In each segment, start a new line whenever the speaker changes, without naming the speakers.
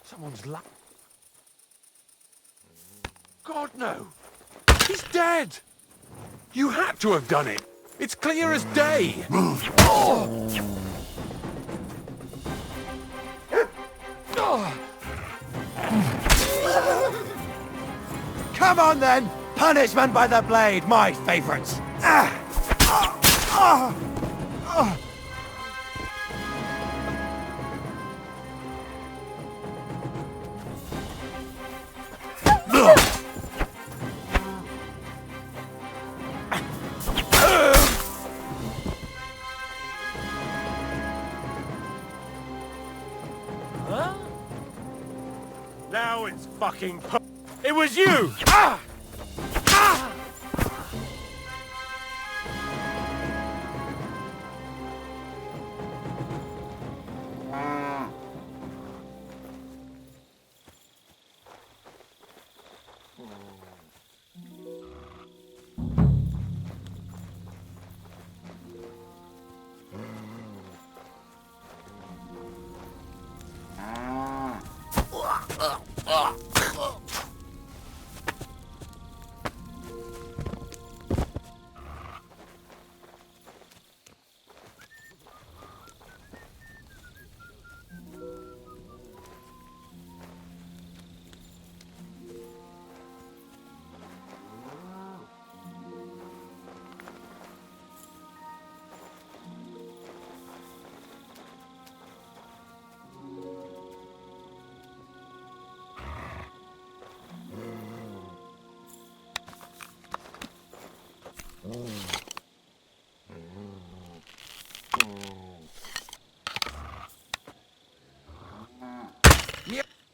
Someone's God, no! He's dead! You had to have done it! It's clear as day!
Come on then! Punishment by the blade, my favorites!
Now it's fucking It was you! Ah! Ah!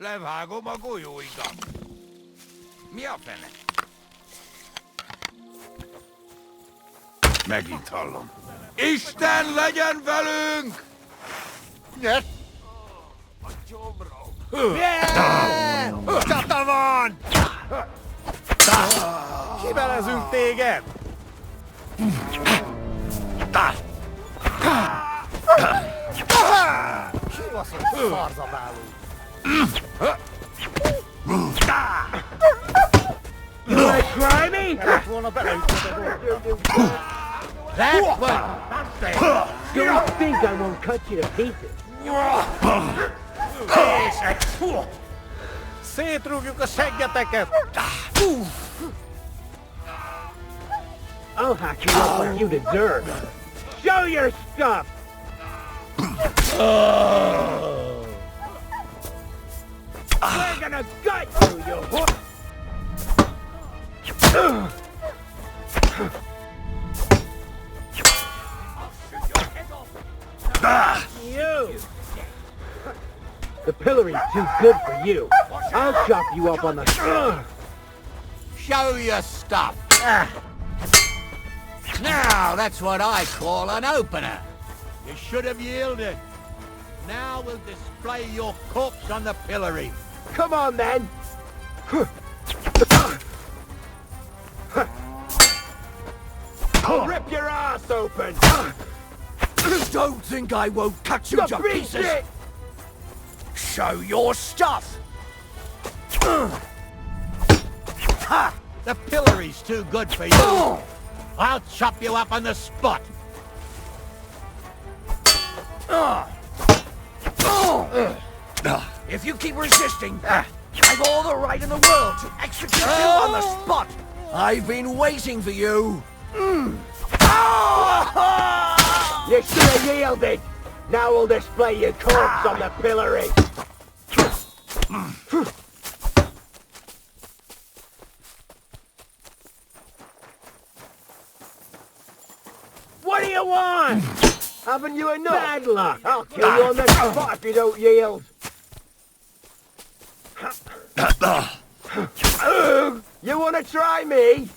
Levágom a golyóidat. Mi a fene? Megint hallom. Isten legyen velünk!
A gyomrom. Csata van! Kibelezünk téged! Kibaszott farzabáló!
You wanna try me?
Kellett volna beleütnöd a dolgot.
That's what. Don't think I won't cut you to pieces.
Szétrúgjuk a seggeteket!
I'll hack you up like you deserve. Show your stuff! We're gonna gut you, you hook! You! The pillory's too good for you. I'll chop you up on the...
Show your stuff. Now, that's what I call an opener. You should have yielded. Now we'll display your corpse on the pillory.
Come on, then! I'll rip your ass open!
Don't think I won't cut you to pieces.
It.
Show your stuff. Ha! The pillory's too good for you. I'll chop you up on the spot. If you keep resisting, I've all the right in the world to execute you on the spot. I've been waiting for you.
You should have yielded! Now we'll display your corpse on the pillory! What do you want? Haven't you enough? Bad luck! I'll kill you on the spot if you don't yield! You wanna try me?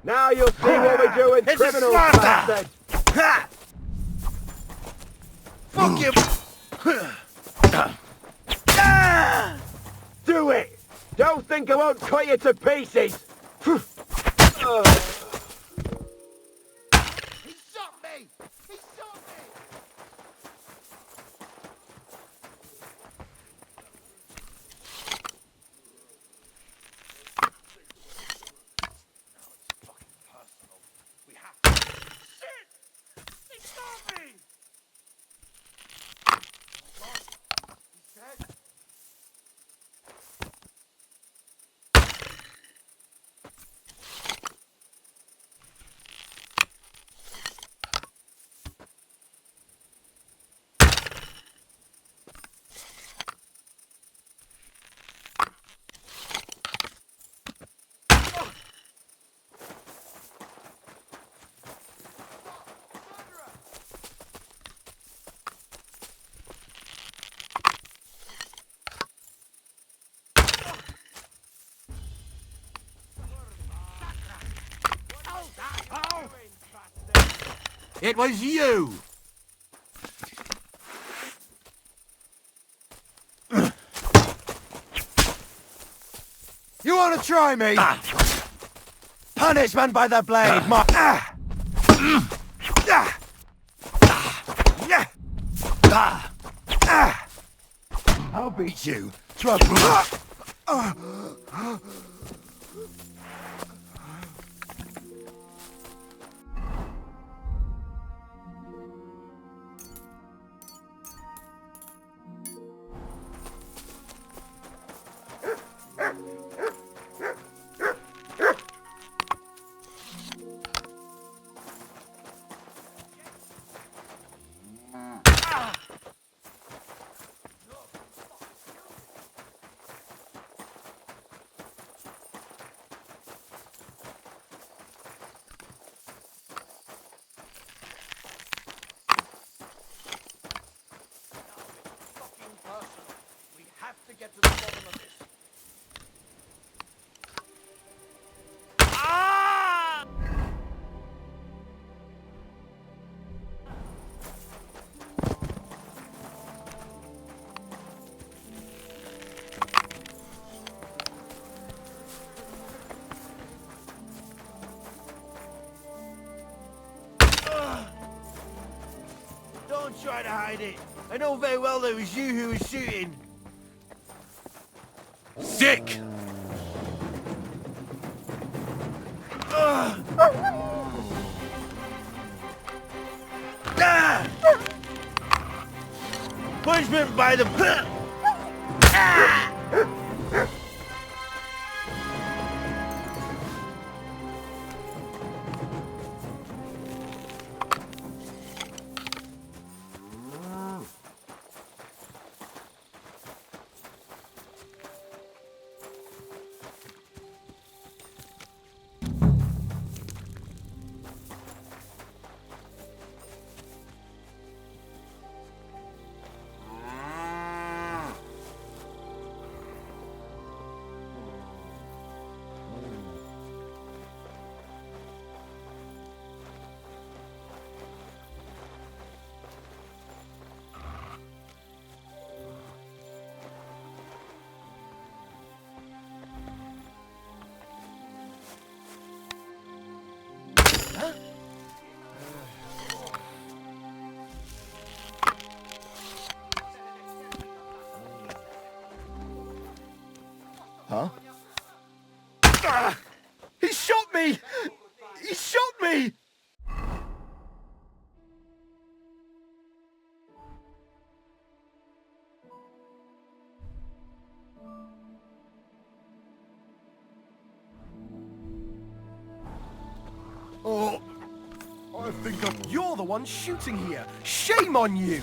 Now you'll see what we do with
It's a
criminals,
slaughter!
bastard!
Fuck you!
Do it! Don't think I won't cut you to pieces!
He shot me! He shot me! It was you!
You want to try me? Punishment by the blade, I'll beat you. Trouble.
Get to the bottom of this. Don't try to hide it. I know very well that it was you who was shooting.
Sick!
Punishment by the...
Huh? He shot me! He shot me! Oh, I think you're the one shooting here. Shame on you!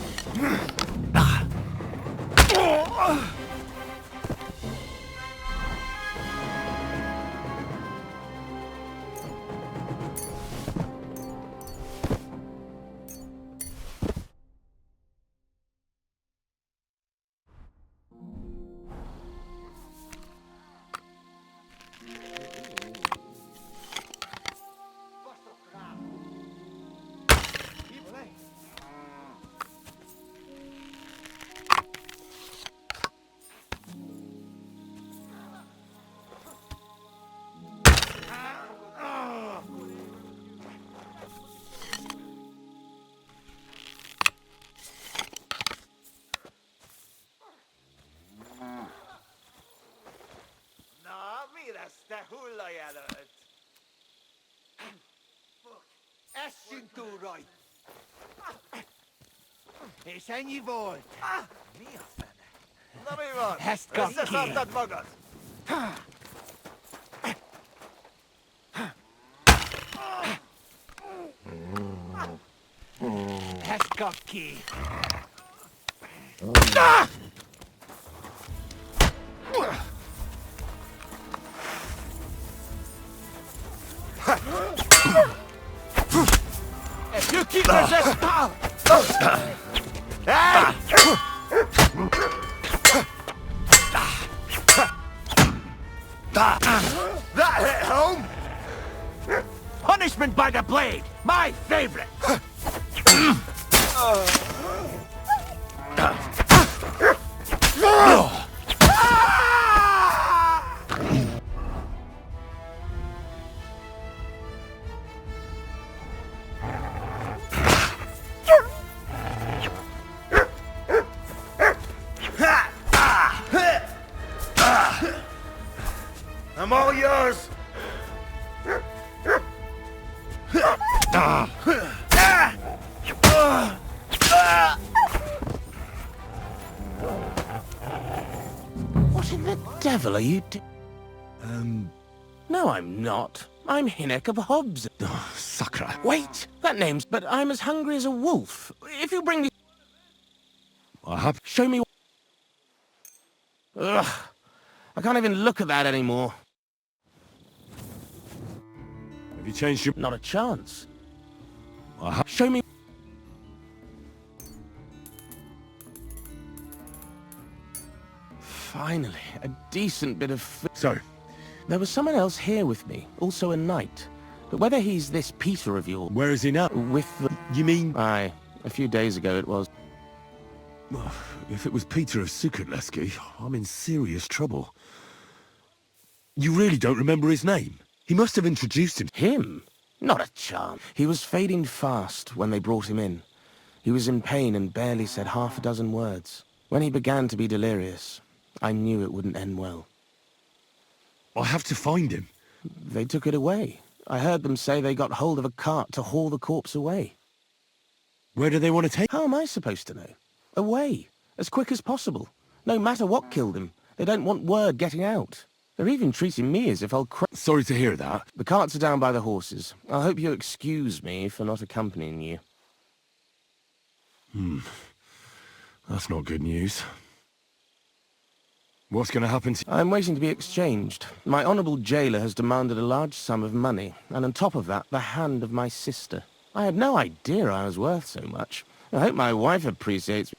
It's en İYİ OYUN.
No mi var.
Hast got
Izlese
key.
dat magas.
Hast got key. If you keep resisting... Hey!
That hit home.
Punishment by the blade! My favorite!
I'm all yours.
What in the devil are you No, I'm not. I'm Hinnock of Hobbs.
Sucker.
Wait! That name's... But I'm as hungry as a wolf. If you bring me...
I have.
Show me... Ugh. I can't even look at that anymore.
Have you changed your...
Not a chance.
I have.
Show me... Finally, a decent bit of food.
So,
There was someone else here with me, also a knight. But whether he's this Peter of yours...
where is he now?
With the...
You mean...
Aye, a few days ago it was.
If it was Peter of Sukatleski, I'm in serious trouble. You really don't remember his name? He must have introduced him.
Him? Not a chance. He was fading fast when they brought him in. He was in pain and barely said half a dozen words. When he began to be delirious, I knew it wouldn't end well.
I have to find him.
They took it away. I heard them say they got hold of a cart to haul the corpse away.
Where do they want to take...
How am I supposed to know? Away. As quick as possible. No matter what killed him. They don't want word getting out. They're even treating me as if I'll
Sorry to hear that.
The carts are down by the horses. I hope you'll excuse me for not accompanying you.
That's not good news. What's going to happen to...
I'm waiting to be exchanged. My honourable jailer has demanded a large sum of money, and on top of that, the hand of my sister. I had no idea I was worth so much. I hope my wife appreciates...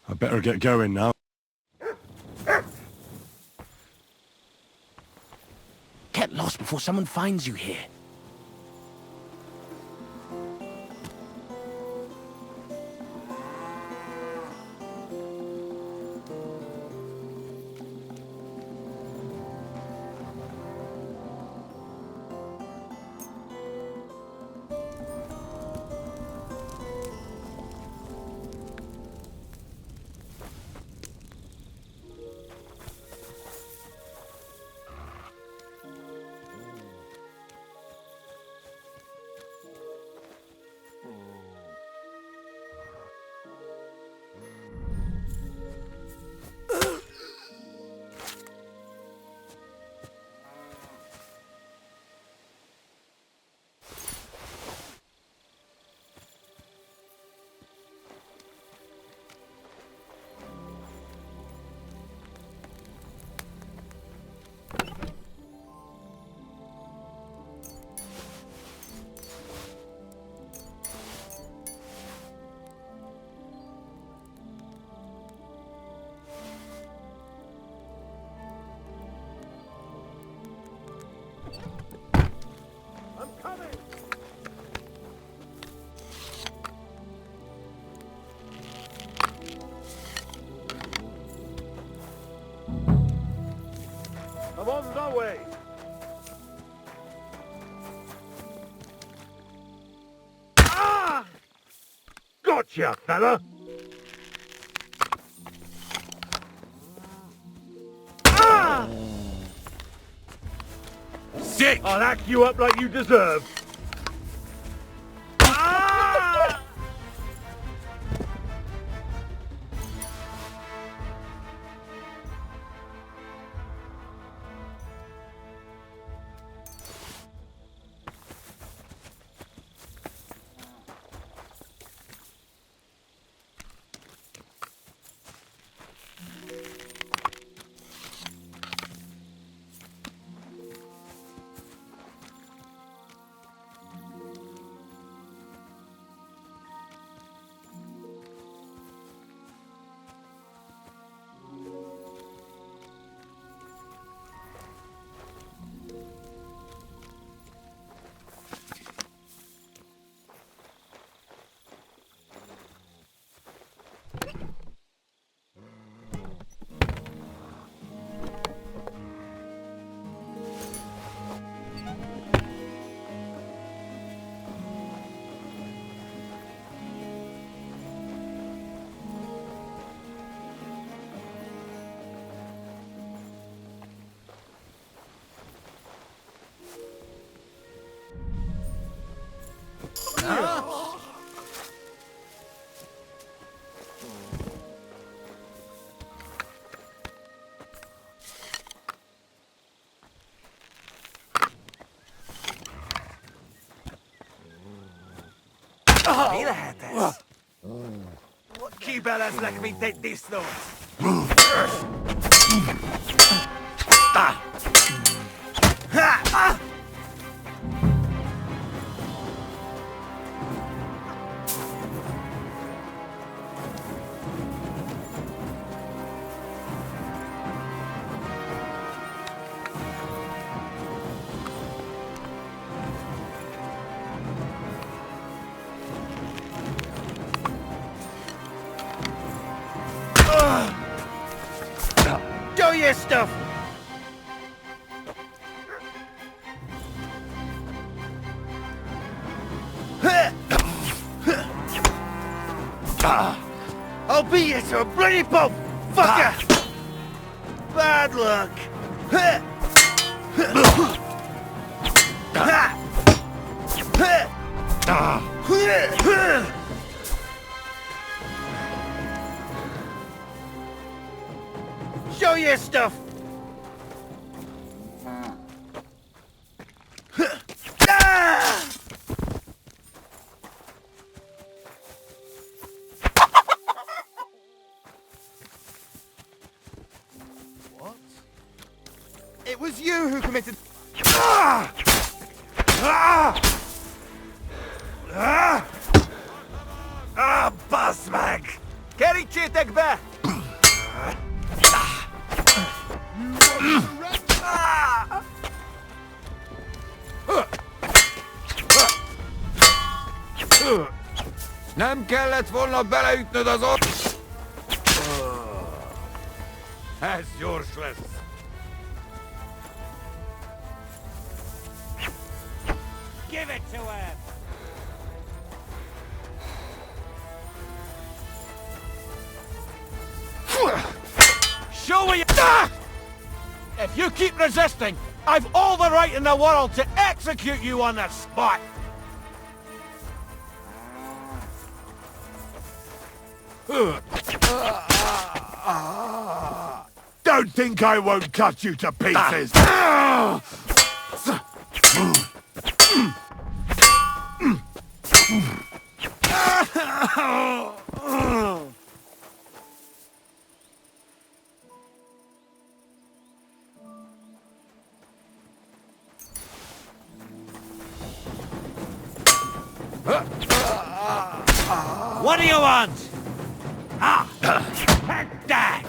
I better get going now.
Get lost before someone finds you here.
I'm on the way. Ah! Gotcha, fella. Ah!
Sick!
I'll hack you up like you deserve. Ah! Kibelez like me take this though. Do your stuff! I'll beat you to a bloody pulp, fucker! Bad luck! Show your stuff! What? It was you who committed... Basmak! Geri çiğtek be!
Nem kellett volna beleütnöd az or... Ez gyors lesz.
Give it to him! Show me your... If you keep resisting, I've all the right in the world to execute you on the spot!
Don't think I won't cut you to pieces!
What do you want? Take that!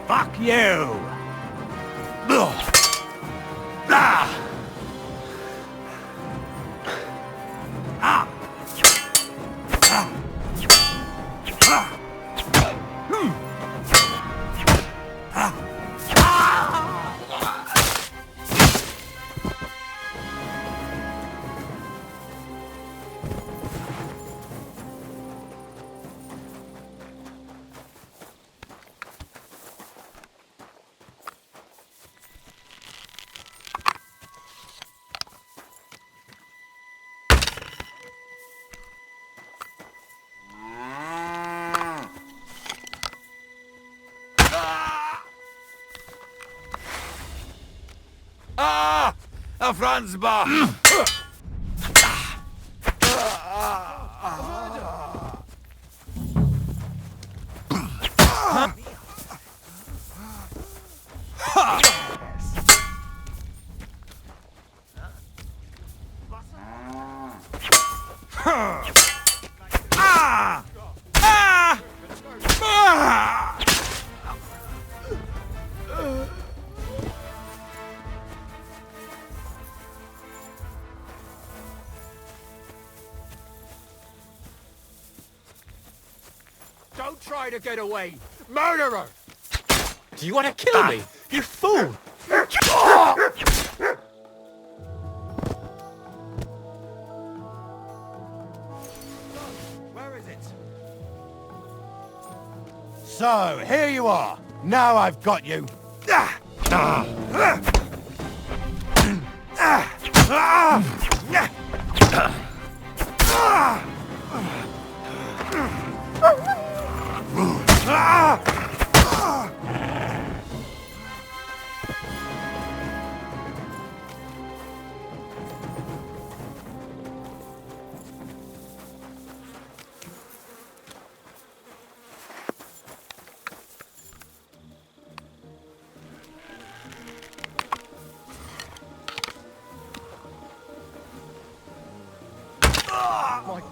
Fuck you!
A Franzbach!
Don't try to get away! Murderer! Do you want to kill me? You fool! Where is it? So, here you are. Now I've got you.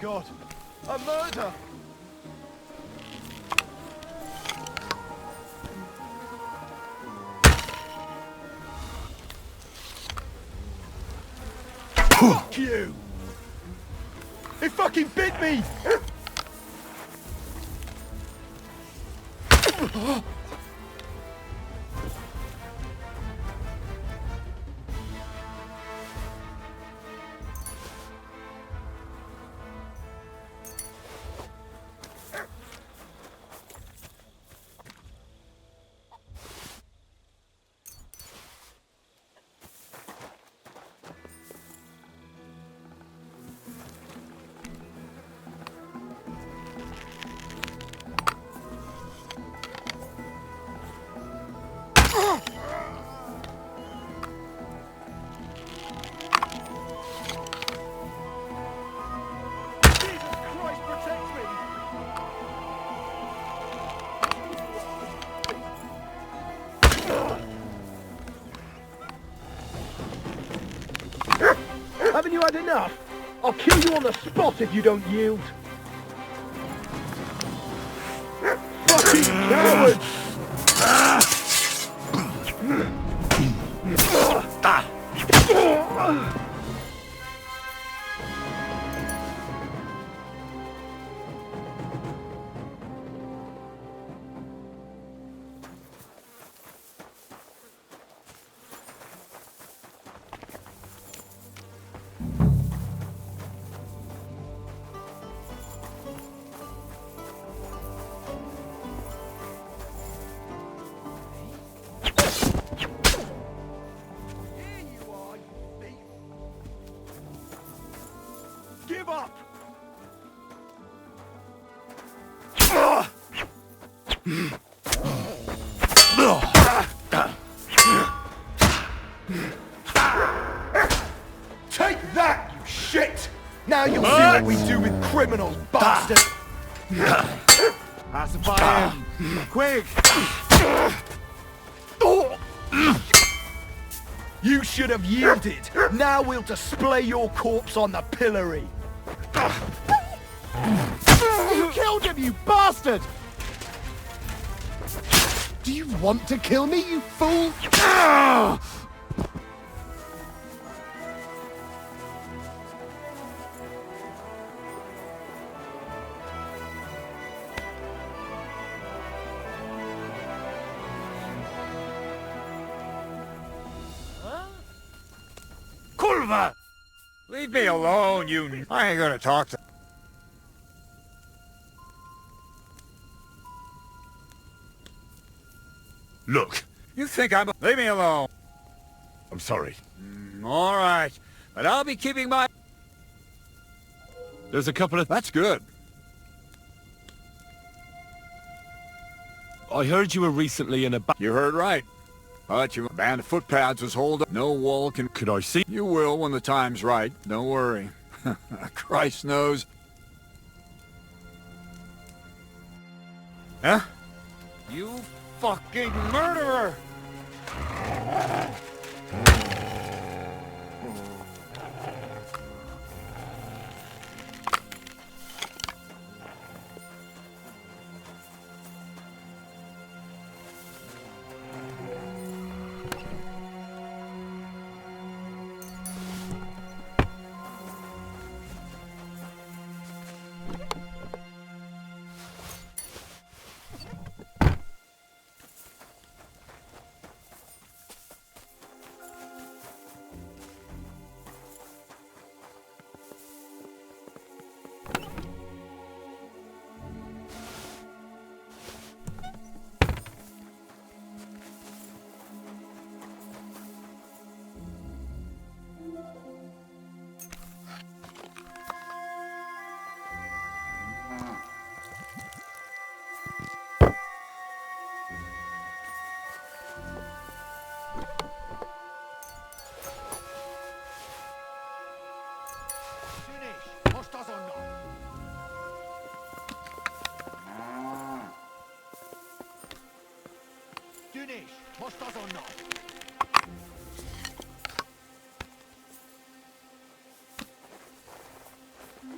God. A murder! Fuck you! It fucking bit me! Christ protect me! Haven't you had enough? I'll kill you on the spot if you don't yield. Fucking coward! Give up! Take that, you shit! Now you'll see what we do with criminals, bastard!
Pacify him! Quick!
You should have yielded. Now we'll display your corpse on the pillory.
You killed him, you bastard!
Do you want to kill me, you fool?
Culva! Leave me alone, you... I ain't gonna talk to...
Look,
You think I'm... Leave me alone.
I'm sorry.
All right. But I'll be keeping my...
There's a couple of...
That's good.
I heard you were recently in a...
You heard right. But your band of footpads was holed up. No wall can...
Could I see?
You will when the time's right. Don't worry. Christ knows. Huh? You fucking murderer!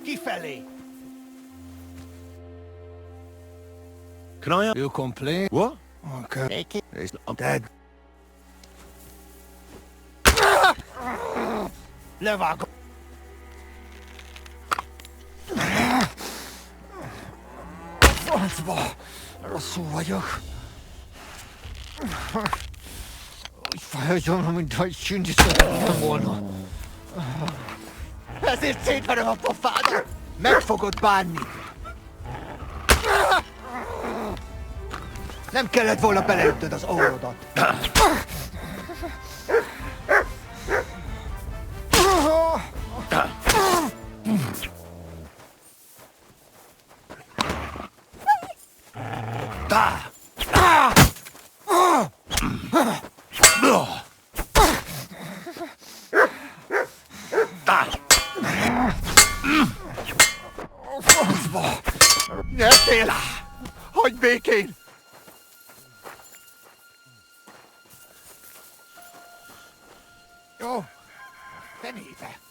Kifeli!
Can I...
You complain?
What?
Okay. I'm dead. Never go. Francba, rosszul vagyok. Úgy fájdalom, mint hogy sünti szerettem volna. Ezért szétverem a pofádat! Meg fogod bánni! Nem kellett volna beleütnöd az orrodat! Francba! Nyertél! Hagyj békén! Jó, fenébe!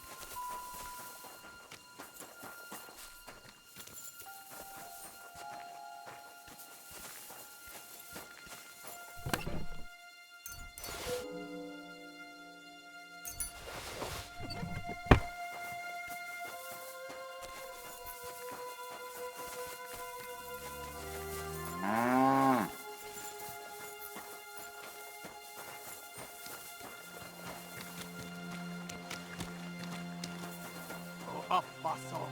Abbaszom!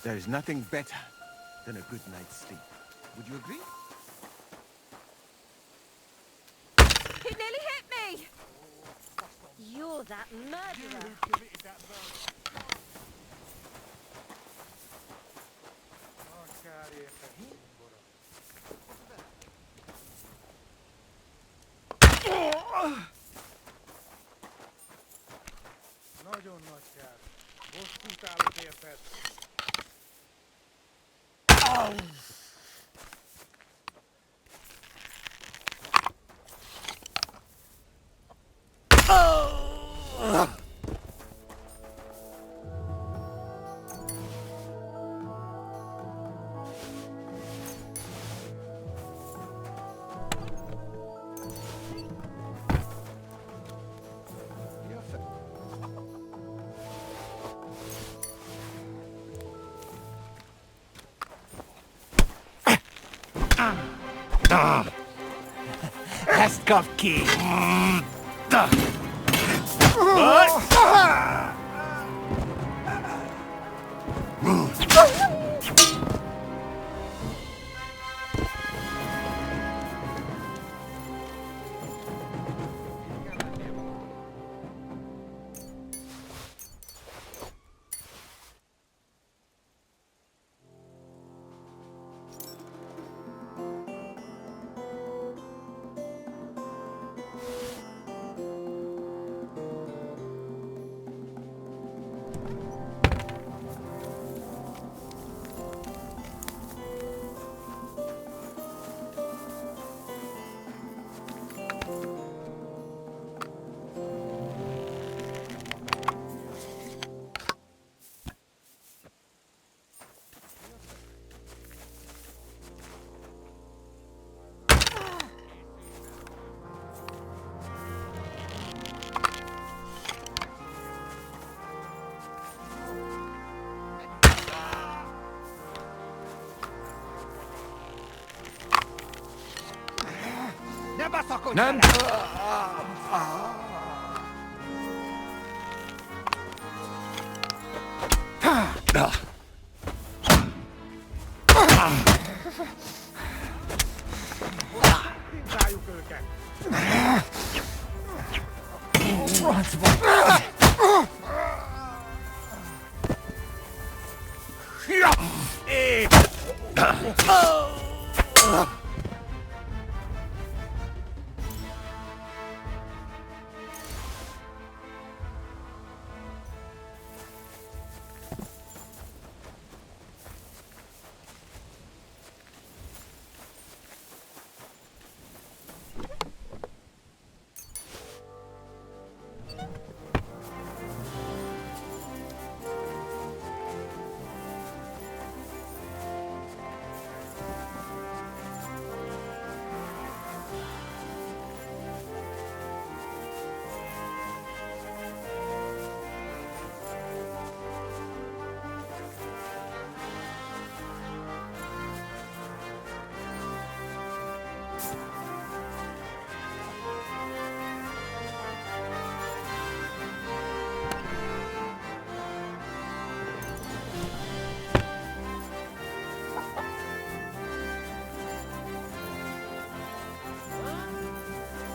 There is nothing better than a good night's sleep. Would you agree?
He nearly hit me! You're that murderer.
Nagyon nagy kár. Bosszút állok érted.
Ezt kap ki!
Ne baszakodj
Nem!
vele!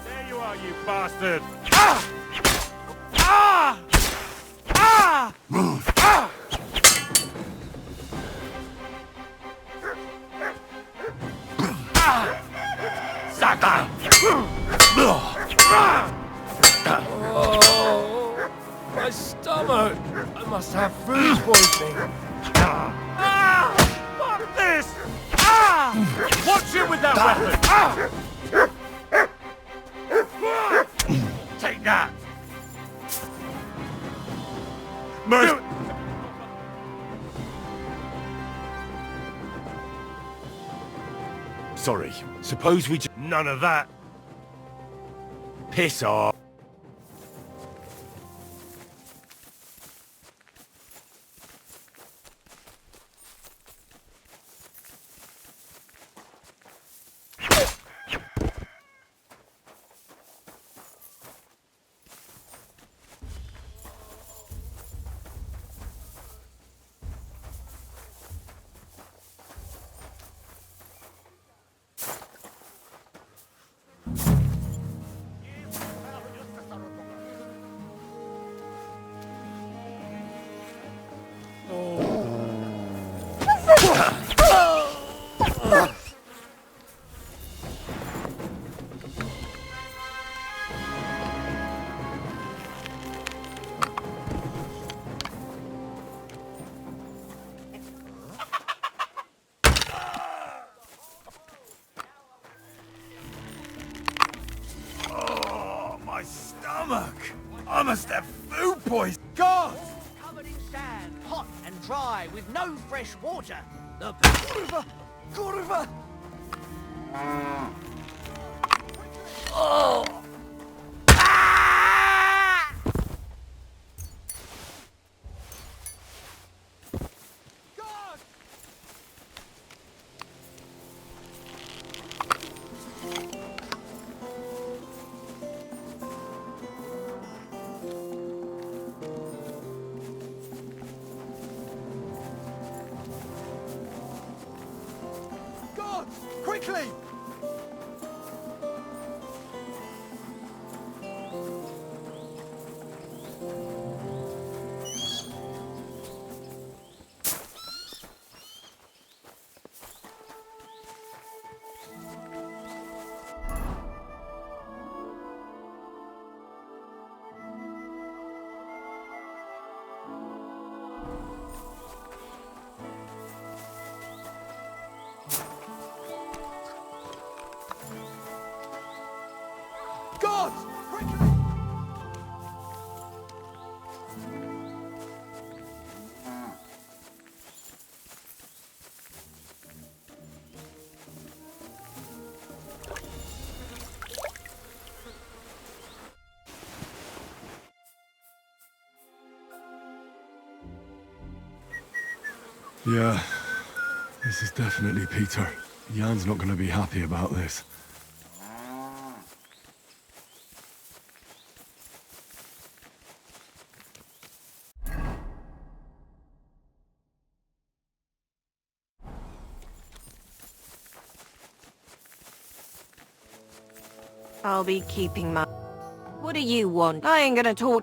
There you are, you bastard! Ah! Ah! Ah! Ah! Sucker!
My stomach! I must have food poisoning.
Ah! Fuck this! Ah! Watch it with that weapon! Ah! Take that!
Mercy! Sorry. Suppose we
None of that.
piss off.
My stomach! I must have food poisoning!
God!
Covered in sand, hot and dry, with no fresh water. The
Kurwa! Kurwa! God! God! Quickly! God! Quickly!
Yeah, this is definitely Peter. Jan's not going to be happy about this.
I'll be keeping my... What do you want? I ain't gonna talk.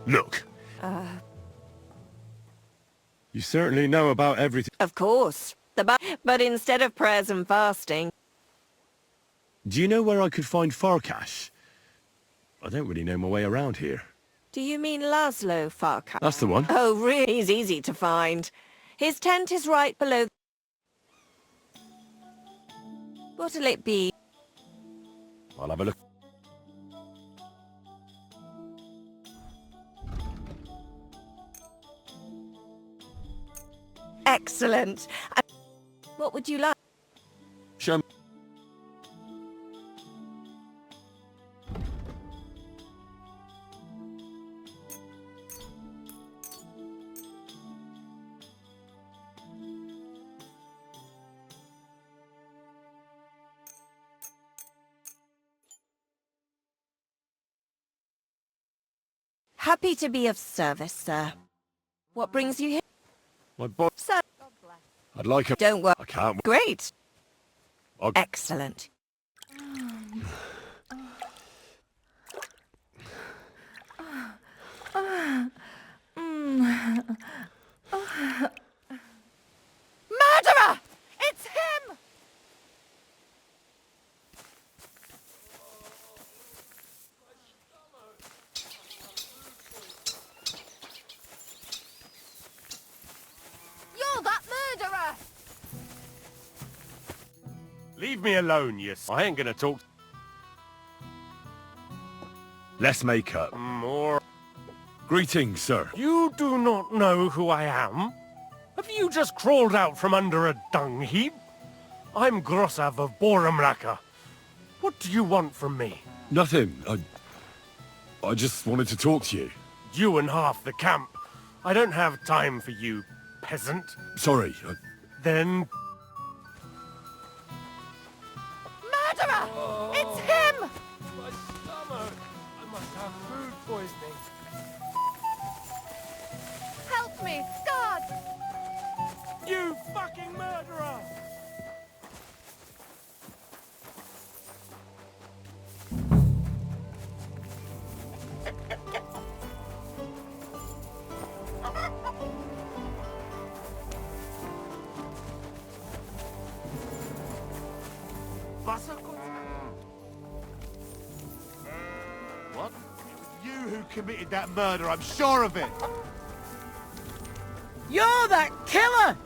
Look. You certainly know about everything.
Of course. But instead of prayers and fasting...
Do you know where I could find Farkash? I don't really know my way around here.
Do you mean Laszlo Farkas?
That's the one.
Oh, really? He's easy to find. His tent is right below... What'll it be?
I'll have a look.
Excellent. What would you like?
Show me.
Happy to be of service, sir. What brings you here?
My boy.
Sir,
I'd like a...
don't worry.
I can't...
Great.
I'll...
Excellent. Murderer! It's him! You're that murderer!
Leave me alone, I ain't gonna talk
Let's make up.
more.
Greetings, sir.
You do not know who I am? Have you just crawled out from under a dung heap? I'm Grossav of Borumraka. What do you want from me?
Nothing. I just wanted to talk to you.
You and half the camp. I don't have time for you, peasant.
Sorry.
Then
Murderer! It's him!
my stomach. I must have food poisoning.
Help me, God!
You fucking murderer! What? It was you who committed that murder, I'm sure of it!
You're that killer!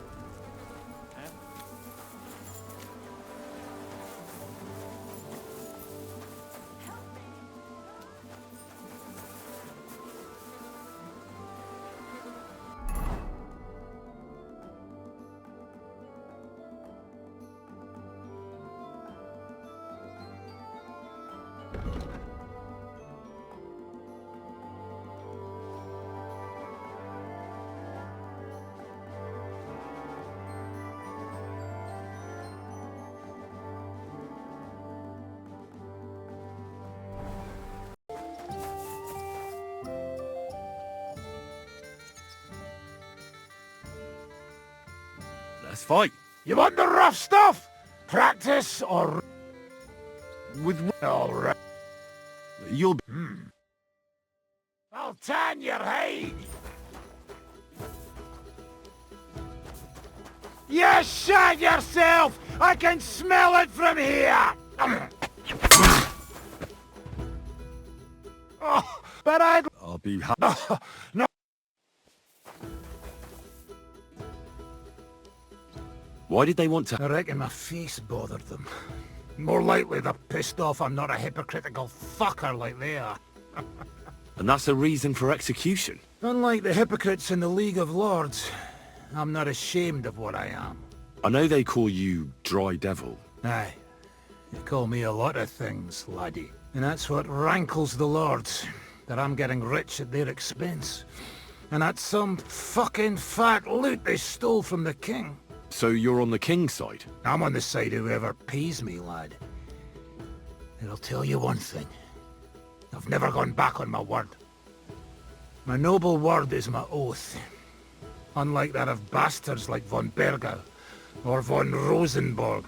Let's fight.
You want the rough stuff? Practice or...
With...
All right.
You'll be...
I'll tan your hide. You shot yourself! I can smell it from here! Oh, but
I'll be...
No.
Why did they want to...
I reckon my face bothered them. More likely they're pissed off I'm not a hypocritical fucker like they are.
And that's a reason for execution?
Unlike the hypocrites in the League of Lords, I'm not ashamed of what I am.
I know they call you Dry Devil.
Aye, they call me a lot of things, laddie. And that's what rankles the Lords, that I'm getting rich at their expense. And that's some fucking fat loot they stole from the king.
So you're on the king's side?
I'm on the side of whoever pays me, lad. And I'll tell you one thing. I've never gone back on my word. My noble word is my oath. Unlike that of bastards like von Bergau or von Rosenborg.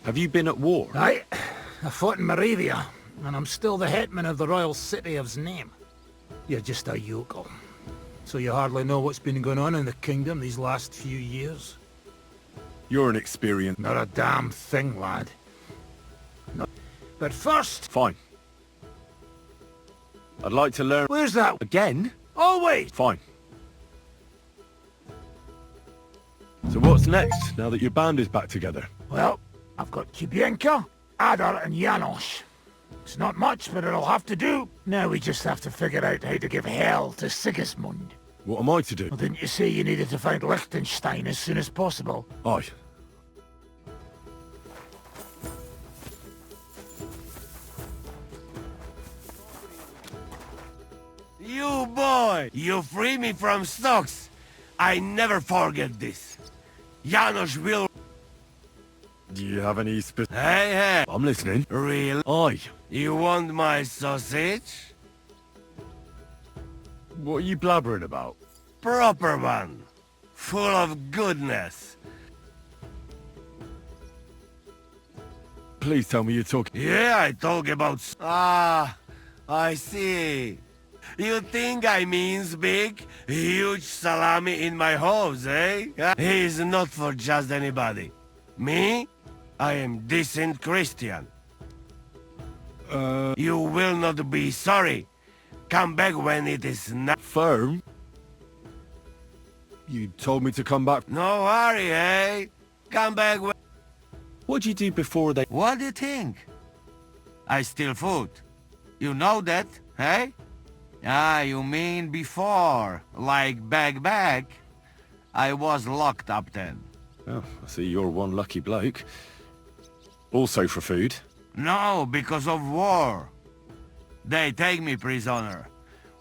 Have you been at war?
Aye, I fought in Moravia, and I'm still the hetman of the royal city of Znaim. You're just a yokel. So you hardly know what's been going on in the kingdom these last few years?
You're an experienced...
Not a damn thing, lad. No. But first...
Fine. I'd like to learn...
Where's that?
Again?
Oh, wait!
Fine. So what's next, now that your band is back together?
Well, I've got Kibienka, Adar and Janos. It's not much, but it'll have to do. Now we just have to figure out how to give hell to Sigismund.
What am I to do?
Well, didn't you say you needed to find Liechtenstein as soon as possible?
Aye.
You boy! You free me from stocks! I never forget this. Janos will...
Do you have any
Hey, hey!
I'm listening.
Real?
Aye.
You want my sausage?
What are you blabbering about?
Proper one. Full of goodness.
Please tell me you're talking...
Yeah, I talk about... Ah, I see. You think I means big, huge salami in my hose, eh? He is not for just anybody. Me? I am decent Christian. You will not be sorry. Come back when it is not...
Firm? You told me to come back...
No hurry, eh? Come back when...
What'd you do before they...
What do you think? I steal food. You know that, eh? Ah, you mean before, like back. I was locked up then.
Oh, I see you're one lucky bloke. Also for food.
No, because of war. They take me prisoner.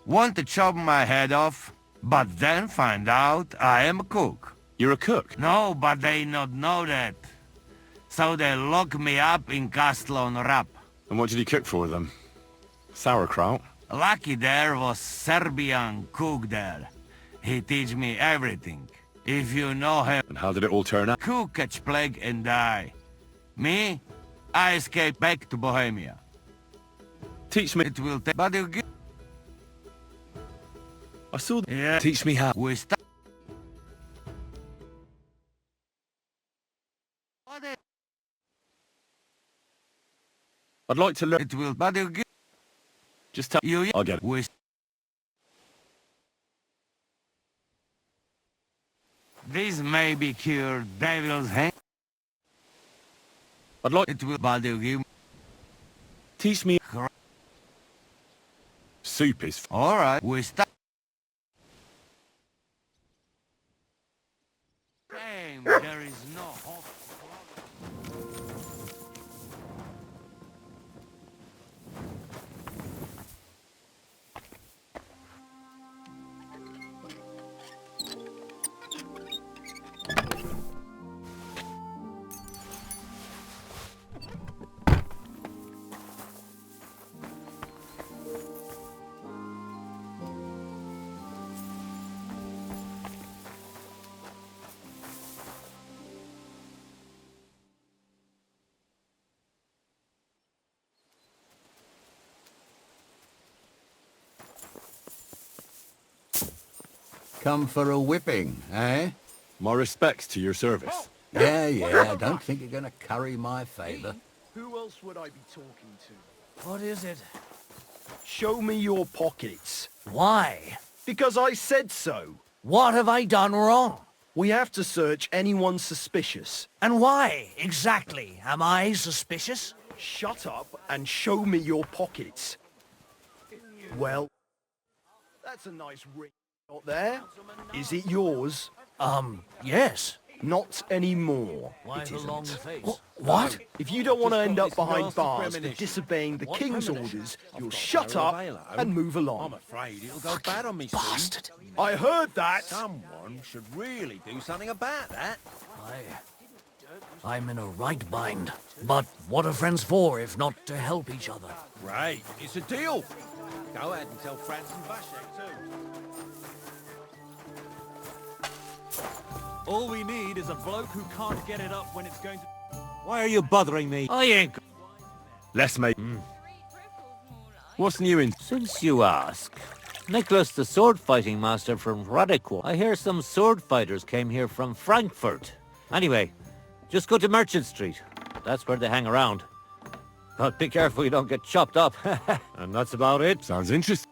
Want to chop my head off, but then find out I am a cook.
You're a cook?
No, but they not know that. So they lock me up in Castle on Rap.
And what did you cook for them? Sauerkraut?
Lucky there was Serbian cook there. He teach me everything. If you know him.
And how did it all turn out?
Cook catch plague and die. Me? I escape back to Bohemia.
Teach me...
It will take... But you...
I saw...
Yeah.
Teach me how...
We start...
I'd like to learn...
It will... But you...
Just tell...
You...
I'll get it.
We... This may be cured devil's hand.
I'd like...
It will... But you give...
Teach me... Soup is...
Alright, we start... Shame there is no hope.
Come for a whipping, eh?
My respects to your service.
Yeah, I don't think you're gonna curry my favour.
Who else would I be talking to?
What is it?
Show me your pockets.
Why?
Because I said so.
What have I done wrong?
We have to search anyone suspicious.
And why, exactly, am I suspicious?
Shut up and show me your pockets. Well, that's a nice ring out there. Is it yours?
Yes.
Not anymore.
Why
It
the long
isn't.
face? What?
If you don't want to end up behind bars for disobeying the king's orders, you'll shut up and move along.
afraid it'll go bad on me
Bastard.
I heard that.
Someone should really do something about that.
I'm in a right bind. But what are friends for if not to help each other?
Great, it's a deal. Go ahead and tell Franz and Vashek too.
All we need is a bloke who can't get it up when it's going to...
Why are you bothering me?
I ain't...
Let's make... What's new in...
Since you ask, Nicholas the sword-fighting master from Radekwa. I hear some sword fighters came here from Frankfurt. Anyway, just go to Merchant Street. That's where they hang around. But be careful you don't get chopped up. And that's about it.
Sounds interesting.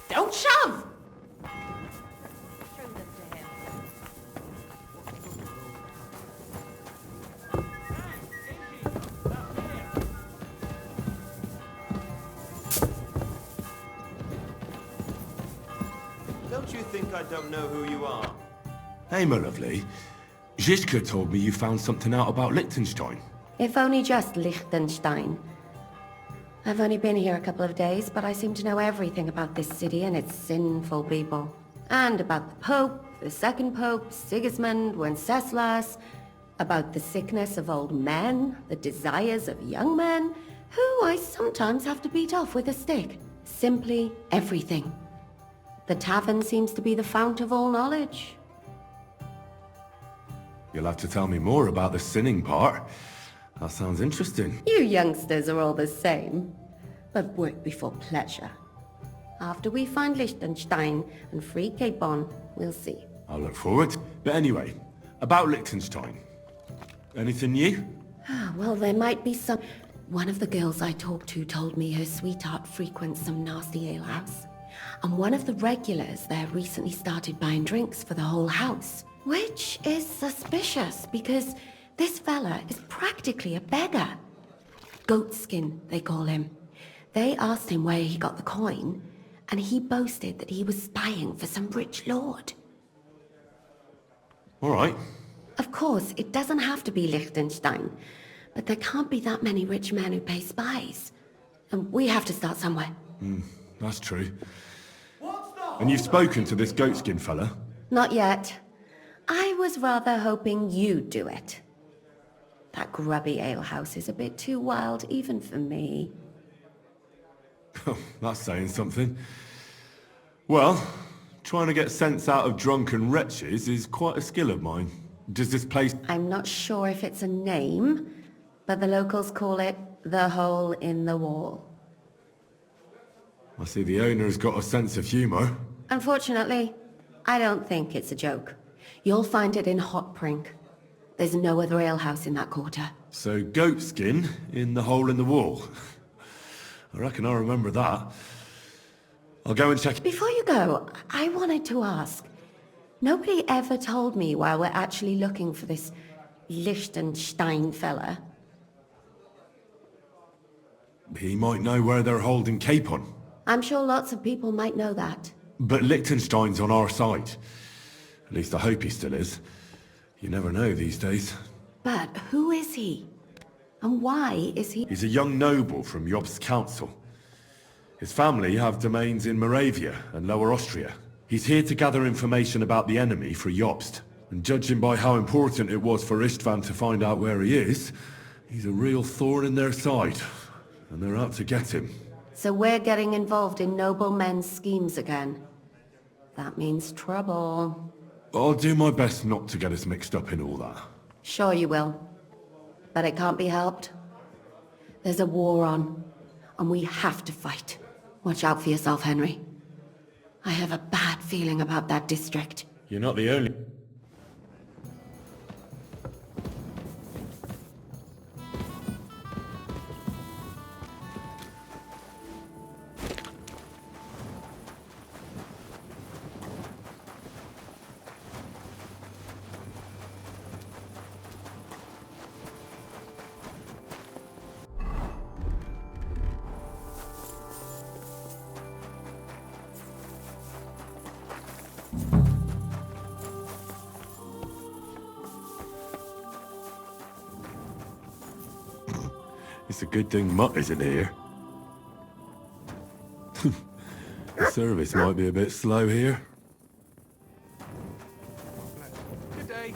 Don't shove!
Don't you think I don't know who you are?
Hey, my lovely. Zizka told me you found something out about Liechtenstein.
If only just Liechtenstein. I've only been here a couple of days, but I seem to know everything about this city and its sinful people. And about the Pope, the second Pope, Sigismund, Wenceslas, about the sickness of old men, the desires of young men, who I sometimes have to beat off with a stick. Simply everything. The tavern seems to be the fount of all knowledge.
You'll have to tell me more about the sinning part. That sounds interesting.
You youngsters are all the same, but work before pleasure. After we find Liechtenstein and free Cape Bon, we'll see.
I'll look forward. But anyway, about Liechtenstein. Anything new?
Well, there might be some... One of the girls I talked to told me her sweetheart frequents some nasty alehouse. And one of the regulars there recently started buying drinks for the whole house. Which is suspicious, because this fella is practically a beggar. Goatskin, they call him. They asked him where he got the coin, and he boasted that he was spying for some rich lord.
All right.
Of course, it doesn't have to be Liechtenstein, but there can't be that many rich men who pay spies. And we have to start somewhere.
That's true. And you've spoken to this goatskin fella?
Not yet. I was rather hoping you'd do it. That grubby alehouse is a bit too wild even for me.
That's saying something. Well, trying to get sense out of drunken wretches is quite a skill of mine. Does this place...
I'm not sure if it's a name, but the locals call it the Hole in the Wall.
I see the owner's got a sense of humour.
Unfortunately, I don't think it's a joke. You'll find it in Hot Prink. There's no other alehouse in that quarter.
So goatskin in the hole in the wall. I reckon I remember that. I'll go and check...
Before you go, I wanted to ask. Nobody ever told me why we're actually looking for this Liechtenstein fella.
He might know where they're holding Cape on.
I'm sure lots of people might know that.
But Liechtenstein's on our side. At least I hope he still is. You never know these days.
But who is he? And why is he...
He's a young noble from Jobst's council. His family have domains in Moravia and Lower Austria. He's here to gather information about the enemy for Jobst. And judging by how important it was for Istvan to find out where he is, he's a real thorn in their side. And they're out to get him.
So we're getting involved in noble men's schemes again. That means trouble.
I'll do my best not to get us mixed up in all that.
Sure you will. But it can't be helped. There's a war on, and we have to fight. Watch out for yourself, Henry. I have a bad feeling about that district.
You're not the only... It's a good thing Mutt isn't here. The service might be a bit slow here.
Good day.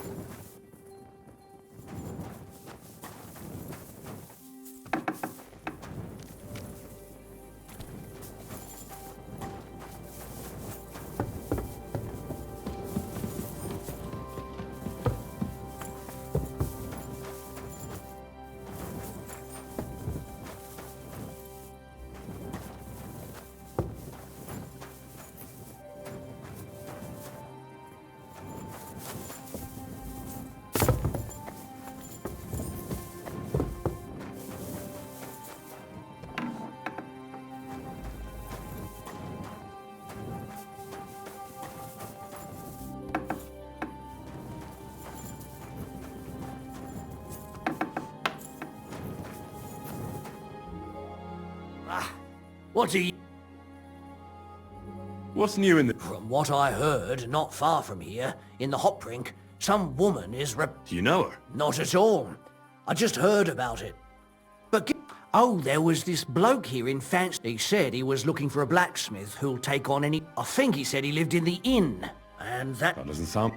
What do you...
What's new in the...
From what I heard, not far from here, in the hop rink, some woman is
Do you know her?
Not at all. I just heard about it. But... Oh, there was this bloke here in Fancy. He said he was looking for a blacksmith who'll take on any... I think he said he lived in the inn. And that...
That doesn't sound...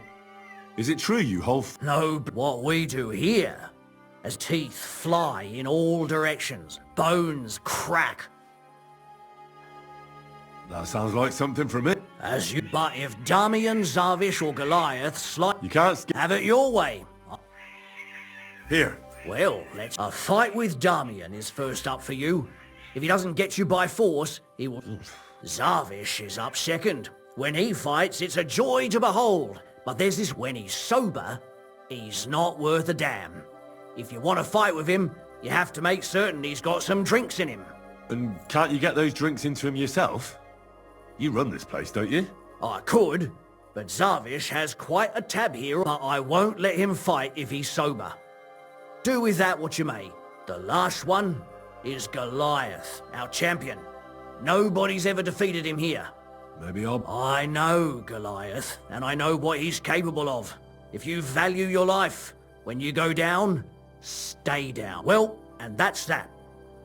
Is it true you whole...
No, but what we do here, as teeth fly in all directions, bones crack.
That sounds like something from it.
As you... But if Damian, Zavish or Goliath
You can't
have it your way.
Here.
Well, a fight with Damian is first up for you. If he doesn't get you by force, he will... Zavish is up second. When he fights, it's a joy to behold. But there's this, when he's sober, he's not worth a damn. If you want to fight with him, you have to make certain he's got some drinks in him.
And can't you get those drinks into him yourself? You run this place, don't you?
I could, but Zavish has quite a tab here, but I won't let him fight if he's sober. Do with that what you may. The last one is Goliath, our champion. Nobody's ever defeated him here.
Maybe I'll...
I know Goliath, and I know what he's capable of. If you value your life, when you go down, stay down. Well, and that's that.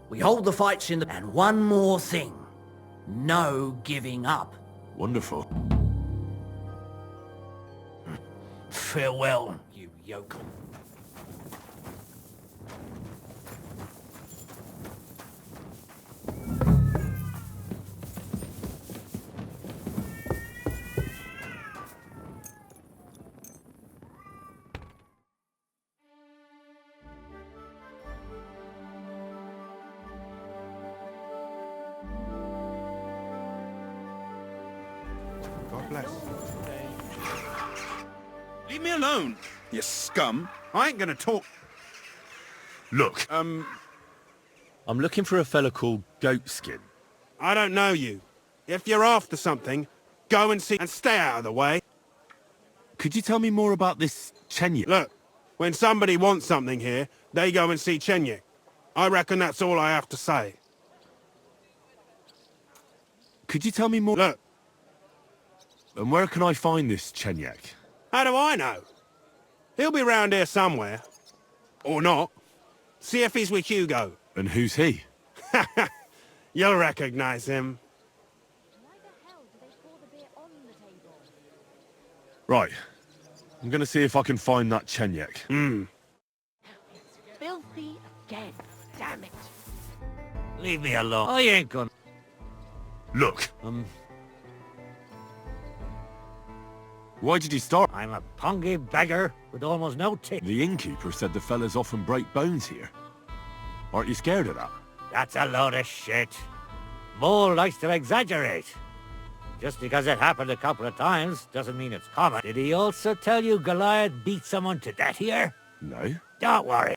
We hold the fights in the... And one more thing. No giving up.
Wonderful.
Farewell, you yokel.
God bless. Leave me alone, you scum. I ain't gonna talk.
Look. I'm looking for a fella called Goatskin.
I don't know you. If you're after something, go and see and stay out of the way.
Could you tell me more about this Chenyik?
Look, when somebody wants something here, they go and see Chenyik. I reckon that's all I have to say.
Could you tell me more?
Look.
And where can I find this Chenyik?
How do I know? He'll be round here somewhere. Or not. See if he's with Hugo.
And who's he?
You'll recognize him.
Right. I'm gonna see if I can find that Chenyik.
Filthy again, damn it.
Leave me alone. I ain't gonna...
Look. Why did you start?
I'm a pungy beggar with almost no teeth.
The innkeeper said the fellas often break bones here. Aren't you scared of that?
That's a load of shit. Mole likes to exaggerate. Just because it happened a couple of times doesn't mean it's common. Did he also tell you Goliath beat someone to death here?
No.
Don't worry.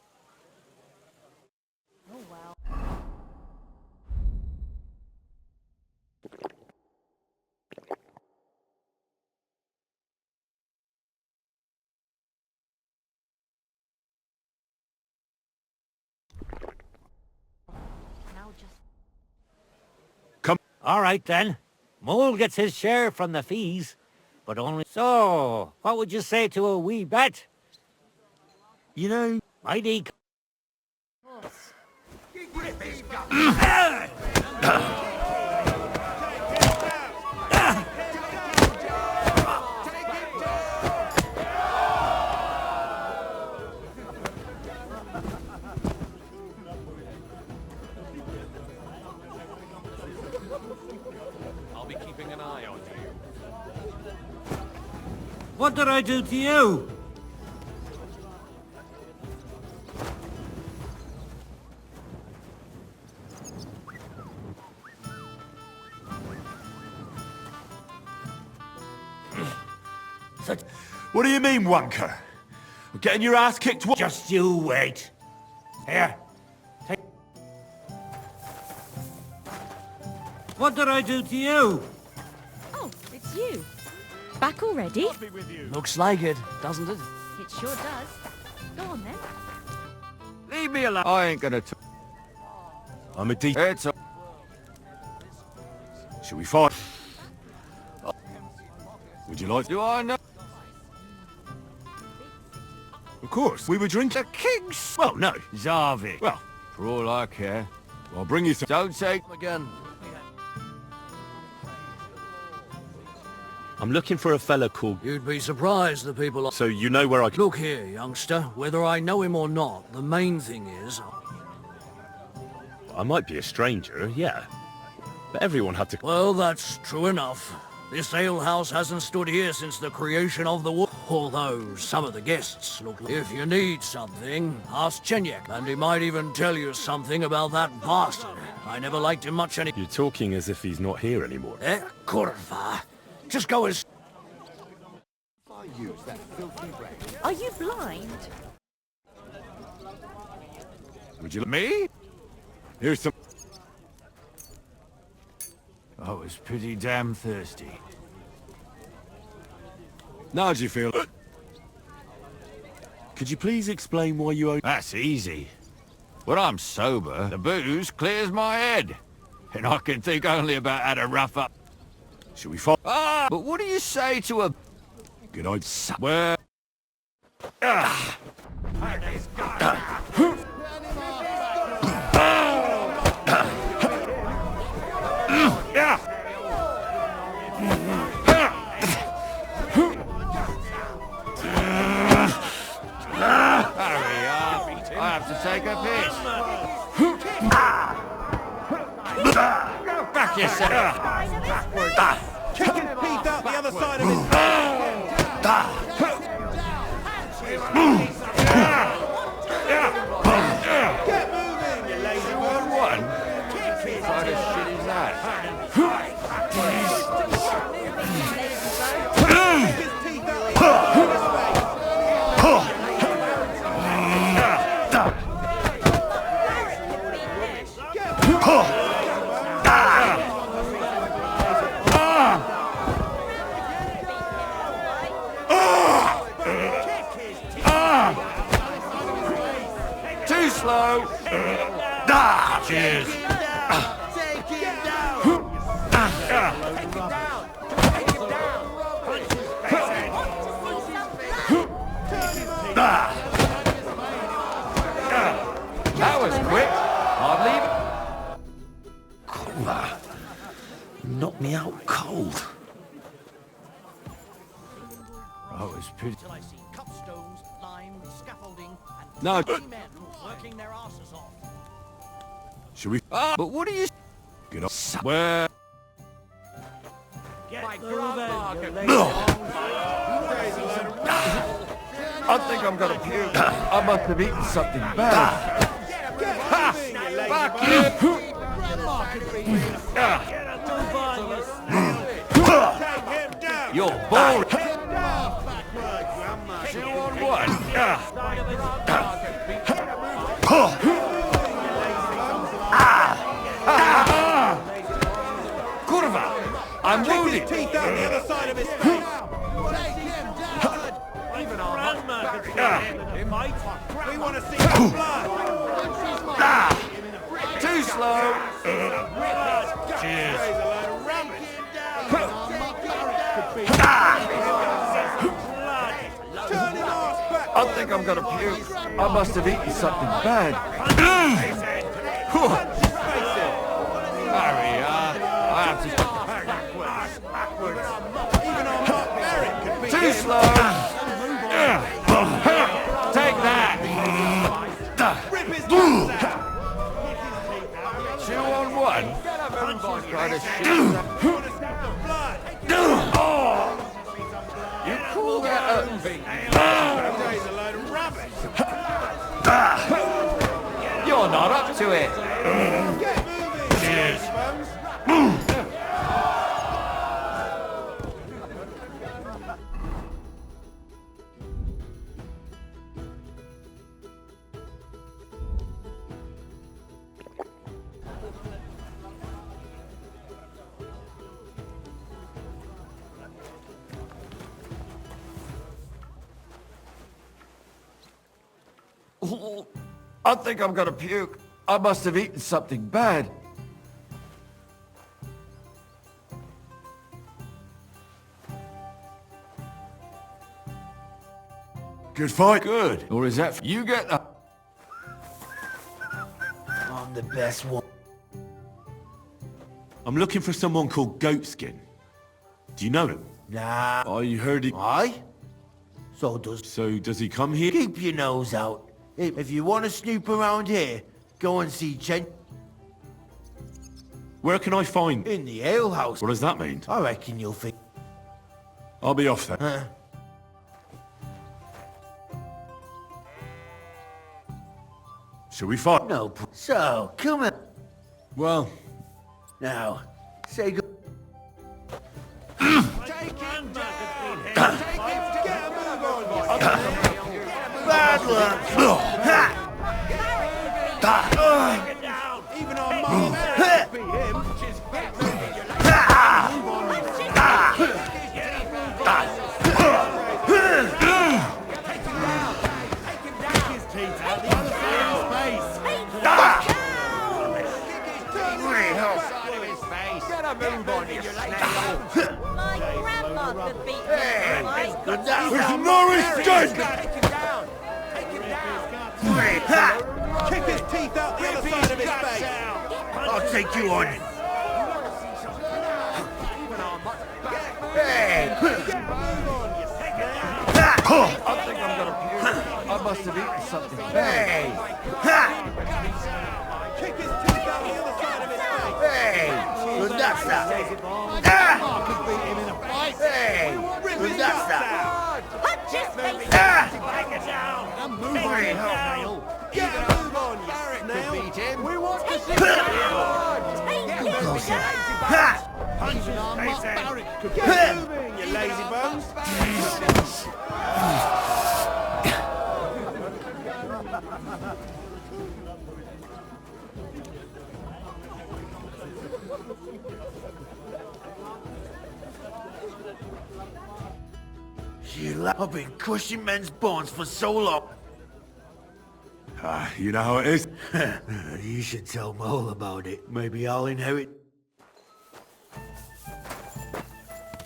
Come.
All right then. Mole gets his share from the fees, but only... So, what would you say to a wee bet? You know, mighty... What did I do to you?
What do you mean, wanker? Getting your ass kicked?
Just you wait. Here. Take... What did I do to you?
Oh, it's you. Back already?
Looks like it, doesn't it?
It sure does. Go on then.
Leave me alone. I ain't gonna...
I'm a Should we fight? Would you like...
Do I know?
Of course, we were drinking...
The king's...
Well, no.
Zarvik.
Well,
for all I care.
I'll bring you some...
Don't take again.
I'm looking for a fella called...
You'd be surprised the people...
So you know where I...
Look here, youngster. Whether I know him or not, the main thing is...
I might be a stranger, yeah. But everyone had to...
Well, that's true enough. This alehouse hasn't stood here since the creation of the world. Although some of the guests look... If you need something, ask Chenyek, and he might even tell you something about that bastard. I never liked him much any...
You're talking as if he's not here anymore.
Kurva. Just go as...
Are you blind?
Would you...
Me?
Here's some...
I was pretty damn thirsty.
Now do you feel... Could you please explain why you owe...
That's easy. When I'm sober, the booze clears my head. And I can think only about how to rough up.
Should we fight?
Ah, but what do you say to a...
Good idea.
Where... Hurry up. I have to take a piss. Go back yourself.
Kick his teeth out the other side of his Get moving, you lazy one.
What kind of shit is that? Too slow. Cheers.
Take him down.
That was quick. Hardly even...
Knocked me out cold.
I was pretty...
I see cut stones, lime, scaffolding, and
No.
men working their asses off.
Should we...
But what do you...
Get up.
Where... I think I'm gonna puke. I must have eaten something bad. Fuck you! You're bored. 2 on 1. Kurva! I'm wounded!
Teeth out the other side of his face.
Even our grandma could see
We want to see the blood.
Too slow! Cheers. I think I'm gonna puke. I must have eaten something bad. Hurry up. I have to... Too slow! Take that! 2 on 1? Kind of shit. You call that You're not up to it. Cheers. I think I'm gonna puke. I must have eaten something bad.
Good fight?
Good.
Or is that...
You get the... I'm the best one.
I'm looking for someone called Goatskin. Do you know him?
Nah.
I heard he...
Aye? So
does he come here?
Keep your nose out. If you want to snoop around here, go and see Chen
Where can I find...
in the alehouse.
What does that mean?
I reckon you'll think...
I'll be off then. Shall we fight?
No. So, come on.
Well...
Now, say go... Bad luck!
Even our mum beat him.
My grandma could beat me.
There's no escape!
Kick his teeth out the other side of his face.
I'll take you on. Hey!
I think I'm gonna puke. I must have eaten something.
Hey!
Kick his teeth out the other side of his face.
Hey! Good that's that.
I could beat him in a fight.
Hey! Good that's that.
Punch his face.
Take it down.
And move on, you snail. Get a move on, you snail. To beat him. We want to see
Take him down.
Punch his face in. Get moving, you lazy bones.
I've been crushing men's bones for so long.
You know how it is.
You should tell Mole about it. Maybe I'll inherit...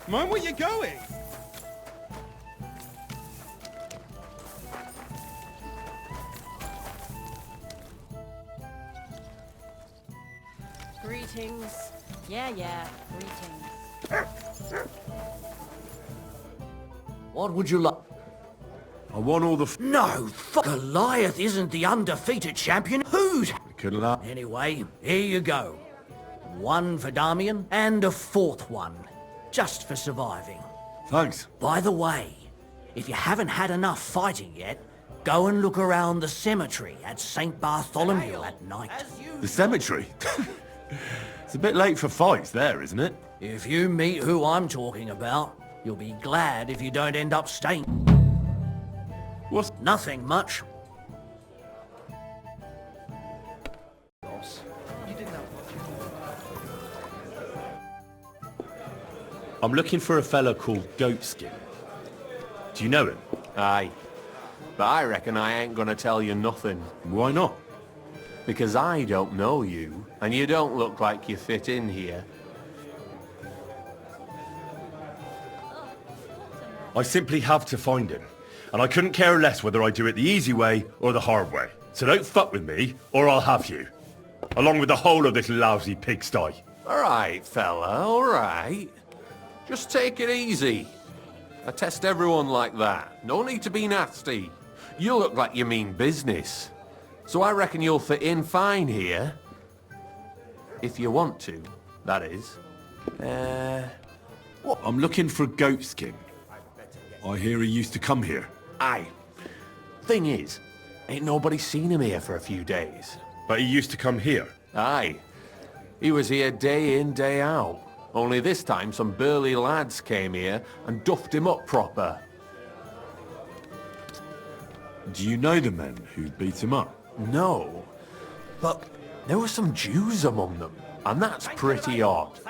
Mind where you're going.
Greetings. Yeah, greetings.
What would you like?
I want all the...
No, Goliath isn't the undefeated champion. Who's...
Couldn't that...
Anyway, here you go. One for Damian and a fourth one. Just for surviving.
Thanks.
By the way, if you haven't had enough fighting yet, go and look around the cemetery at St. Bartholomew at night.
The cemetery? It's a bit late for fights there, isn't it?
If you meet who I'm talking about, you'll be glad if you don't end up staying.
What's...
Nothing much.
I'm looking for a fella called Goatskin. Do you know him?
Aye. But I reckon I ain't gonna tell you nothing.
Why not?
Because I don't know you, and you don't look like you fit in here.
I simply have to find him. And I couldn't care less whether I do it the easy way or the hard way. So don't fuck with me, or I'll have you. Along with the whole of this lousy pigsty.
All right, fella, all right. Just take it easy. I test everyone like that. No need to be nasty. You look like you mean business. So I reckon you'll fit in fine here. If you want to, that is.
What? I'm looking for Goatskin. I hear he used to come here.
Aye. Thing is, ain't nobody seen him here for a few days.
But he used to come here?
Aye. He was here day in, day out. Only this time some burly lads came here and duffed him up proper.
Do you know the men who beat him up?
No. But there were some Jews among them, and that's pretty odd.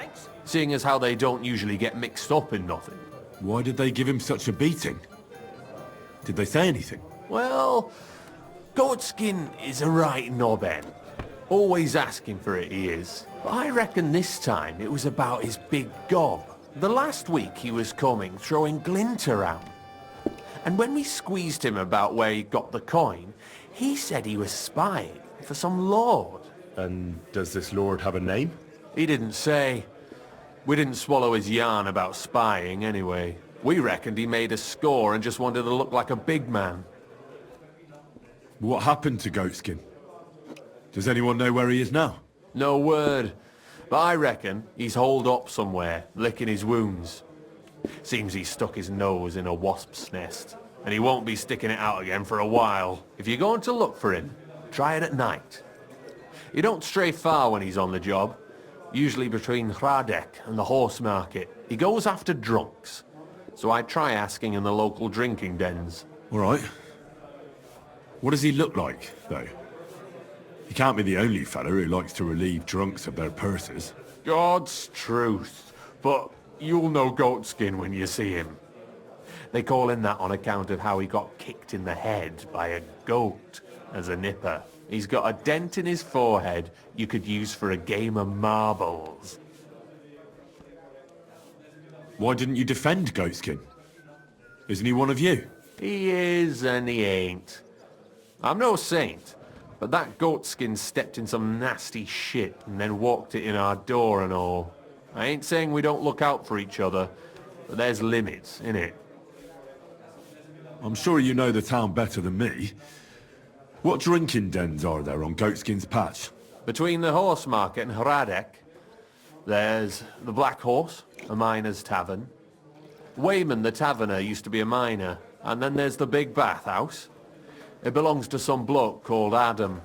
Seeing as how they don't usually get mixed up in nothing.
Why did they give him such a beating? Did they say anything?
Well, Goatskin is a right knobhead. Always asking for it, he is. But I reckon this time it was about his big gob. The last week he was coming, throwing glint around. And when we squeezed him about where he got the coin, he said he was spying for some lord.
And does this lord have a name?
He didn't say. We didn't swallow his yarn about spying anyway. We reckoned he made a score and just wanted to look like a big man.
What happened to Goatskin? Does anyone know where he is now?
No word. But I reckon he's holed up somewhere, licking his wounds. Seems he stuck his nose in a wasp's nest, and he won't be sticking it out again for a while. If you're going to look for him, try it at night. You don't stray far when he's on the job. Usually between Hradek and the horse market. He goes after drunks. So I try asking in the local drinking dens.
All right. What does he look like, though? He can't be the only fella who likes to relieve drunks of their purses.
God's truth. But you'll know Goatskin when you see him. They call him that on account of how he got kicked in the head by a goat as a nipper. He's got a dent in his forehead you could use for a game of marbles.
Why didn't you defend Goatskin? Isn't he one of you?
He is and he ain't. I'm no saint, but that Goatskin stepped in some nasty shit and then walked it in our door and all. I ain't saying we don't look out for each other, but there's limits, innit?
I'm sure you know the town better than me. What drinking dens are there on Goatskin's patch?
Between the horse market and Hradek, there's the Black Horse, a miner's tavern. Wayman the taverner used to be a miner, and then there's the Big Bathhouse. It belongs to some bloke called Adam.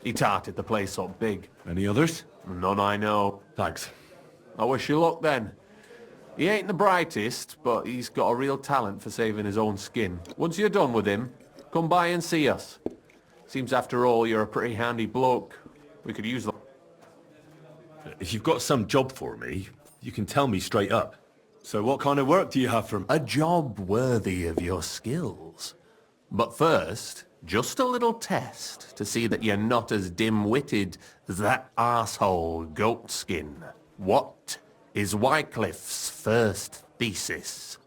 He tarted the place up big.
Any others?
None I know.
Thanks.
I wish you luck then. He ain't the brightest, but he's got a real talent for saving his own skin. Once you're done with him, come by and see us. Seems after all you're a pretty handy bloke. We could use them.
If you've got some job for me, you can tell me straight up. So what kind of work do you have from...
A job worthy of your skills. But first, just a little test to see that you're not as dim-witted as that arsehole Goatskin. What is Wycliffe's first thesis?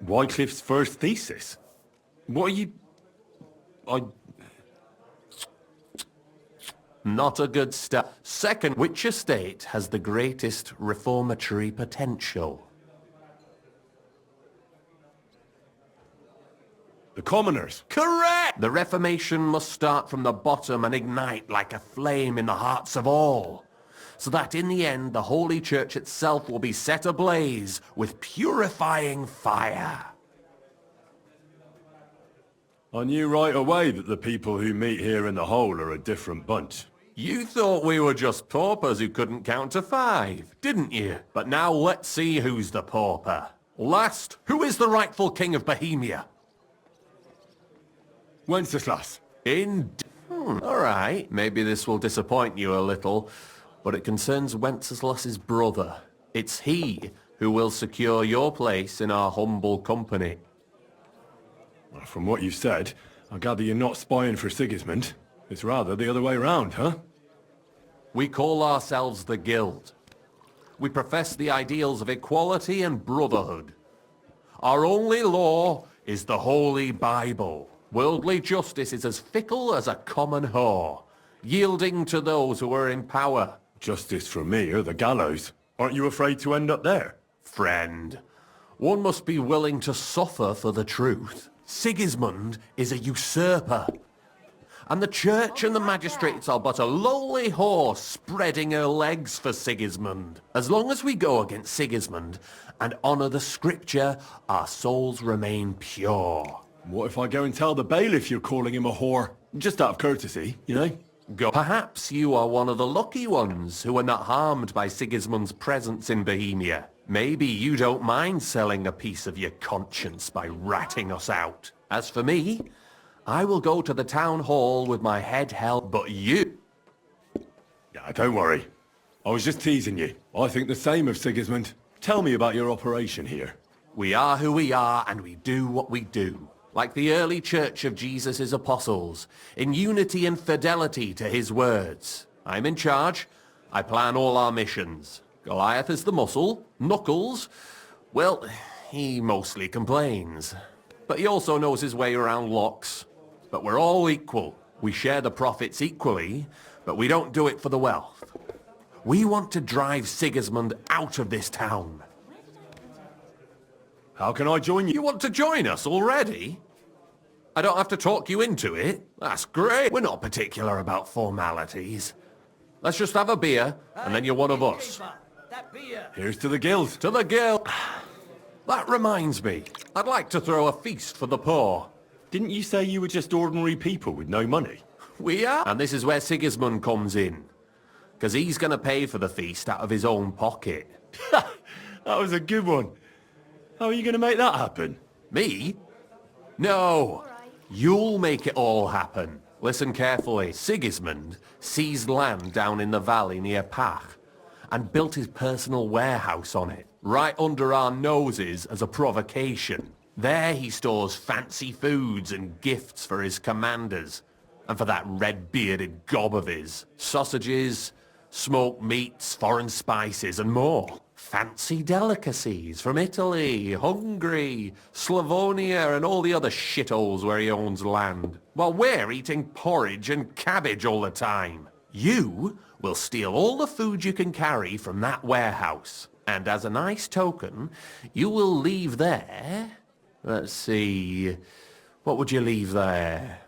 Wycliffe's first thesis? What are you...
Not a good start. Second, which estate has the greatest reformatory potential?
The commoners.
Correct! The Reformation must start from the bottom and ignite like a flame in the hearts of all, so that in the end the Holy Church itself will be set ablaze with purifying fire.
I knew right away that the people who meet here in the hole are a different bunch.
You thought we were just paupers who couldn't count to 5, didn't you? But now let's see who's the pauper. Last, who is the rightful king of Bohemia?
Wenceslas.
All right, maybe this will disappoint you a little, but it concerns Wenceslas's brother. It's he who will secure your place in our humble company.
Well, from what you've said, I gather you're not spying for Sigismund. It's rather the other way round, huh?
We call ourselves the Guild. We profess the ideals of equality and brotherhood. Our only law is the Holy Bible. Worldly justice is as fickle as a common whore, yielding to those who are in power.
Justice for me or the gallows. Aren't you afraid to end up there?
Friend, one must be willing to suffer for the truth. Sigismund is a usurper. And the church and the magistrates are but a lowly horse spreading her legs for Sigismund. As long as we go against Sigismund and honour the scripture, our souls remain pure.
What if I go and tell the bailiff you're calling him a whore? Just out of courtesy, you know?
Go. Perhaps you are one of the lucky ones who are not harmed by Sigismund's presence in Bohemia. Maybe you don't mind selling a piece of your conscience by ratting us out. As for me, I will go to the town hall with my head held, but you...
Yeah, don't worry. I was just teasing you. I think the same of Sigismund. Tell me about your operation here.
We are who we are, and we do what we do. Like the early church of Jesus' apostles, in unity and fidelity to his words. I'm in charge. I plan all our missions. Goliath is the muscle. Knuckles, Well, he mostly complains. But he also knows his way around locks. But we're all equal. We share the profits equally, but we don't do it for the wealth. We want to drive Sigismund out of this town.
How can I join you?
You want to join us already? I don't have to talk you into it. That's great. We're not particular about formalities. Let's just have a beer, and then you're one of us.
That beer.
Here's to the guild.
To the guild. That reminds me. I'd like to throw a feast for the poor.
Didn't you say you were just ordinary people with no money?
We are. And this is where Sigismund comes in. Because he's going to pay for the feast out of his own pocket.
That was a good one. How are you going to make that happen?
Me? No. You'll make it all happen. Listen carefully. Sigismund seized land down in the valley near Pach and built his personal warehouse on it, right under our noses as a provocation. There he stores fancy foods and gifts for his commanders, and for that red-bearded gob of his. Sausages, smoked meats, foreign spices, and more. Fancy delicacies from Italy, Hungary, Slavonia, and all the other shitholes where he owns land. While we're eating porridge and cabbage all the time. You will steal all the food you can carry from that warehouse. And as a nice token, you will leave there... Let's see... What would you leave there?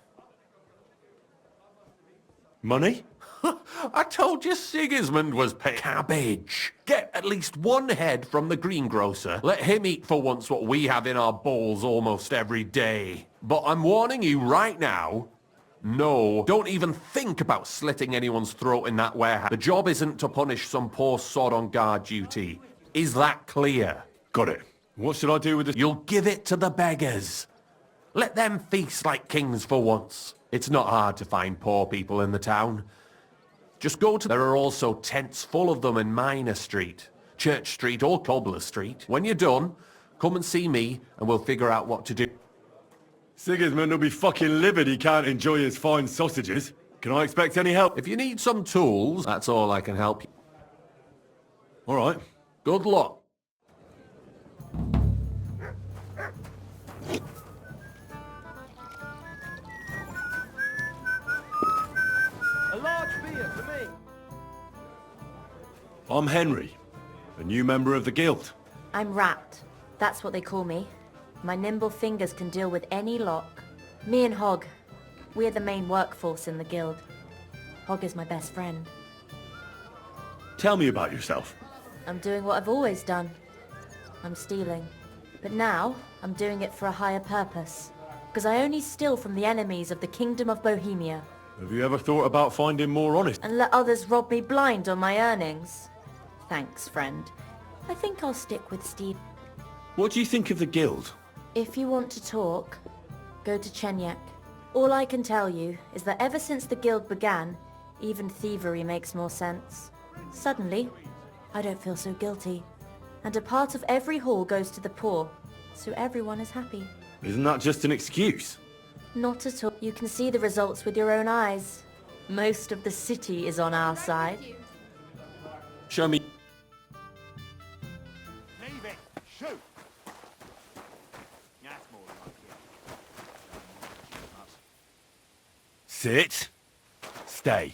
Money?
I told you Sigismund was cabbage. Get at least one head from the greengrocer. Let him eat for once what we have in our bowls almost every day. But I'm warning you right now, no, don't even think about slitting anyone's throat in that warehouse. The job isn't to punish some poor sod on guard duty. Is that clear?
Got it. What should I do with this?
You'll give it to the beggars. Let them feast like kings for once. It's not hard to find poor people in the town. Just go to... There are also tents full of them in Minor Street, Church Street or Cobbler Street. When you're done, come and see me and we'll figure out what to do.
Sigismund will be fucking livid he can't enjoy his fine sausages. Can I expect any help?
If you need some tools, that's all I can help you.
All right.
Good luck.
A large beer for me.
I'm Henry, a new member of the guild.
I'm Rat. That's what they call me. My nimble fingers can deal with any lock. Me and Hog, we're the main workforce in the guild. Hog is my best friend.
Tell me about yourself.
I'm doing what I've always done. I'm stealing. But now, I'm doing it for a higher purpose. Because I only steal from the enemies of the Kingdom of Bohemia.
Have you ever thought about finding more honest?
And let others rob me blind on my earnings? Thanks, friend. I think I'll stick with Steve.
What do you think of the guild?
If you want to talk, go to Chenyek. All I can tell you is that ever since the guild began, even thievery makes more sense. Suddenly, I don't feel so guilty. And a part of every haul goes to the poor, so everyone is happy.
Isn't that just an excuse?
Not at all. You can see the results with your own eyes. Most of the city is on our side.
Show me.
Leave it. Shoot. That's more like it.
Sit. Stay.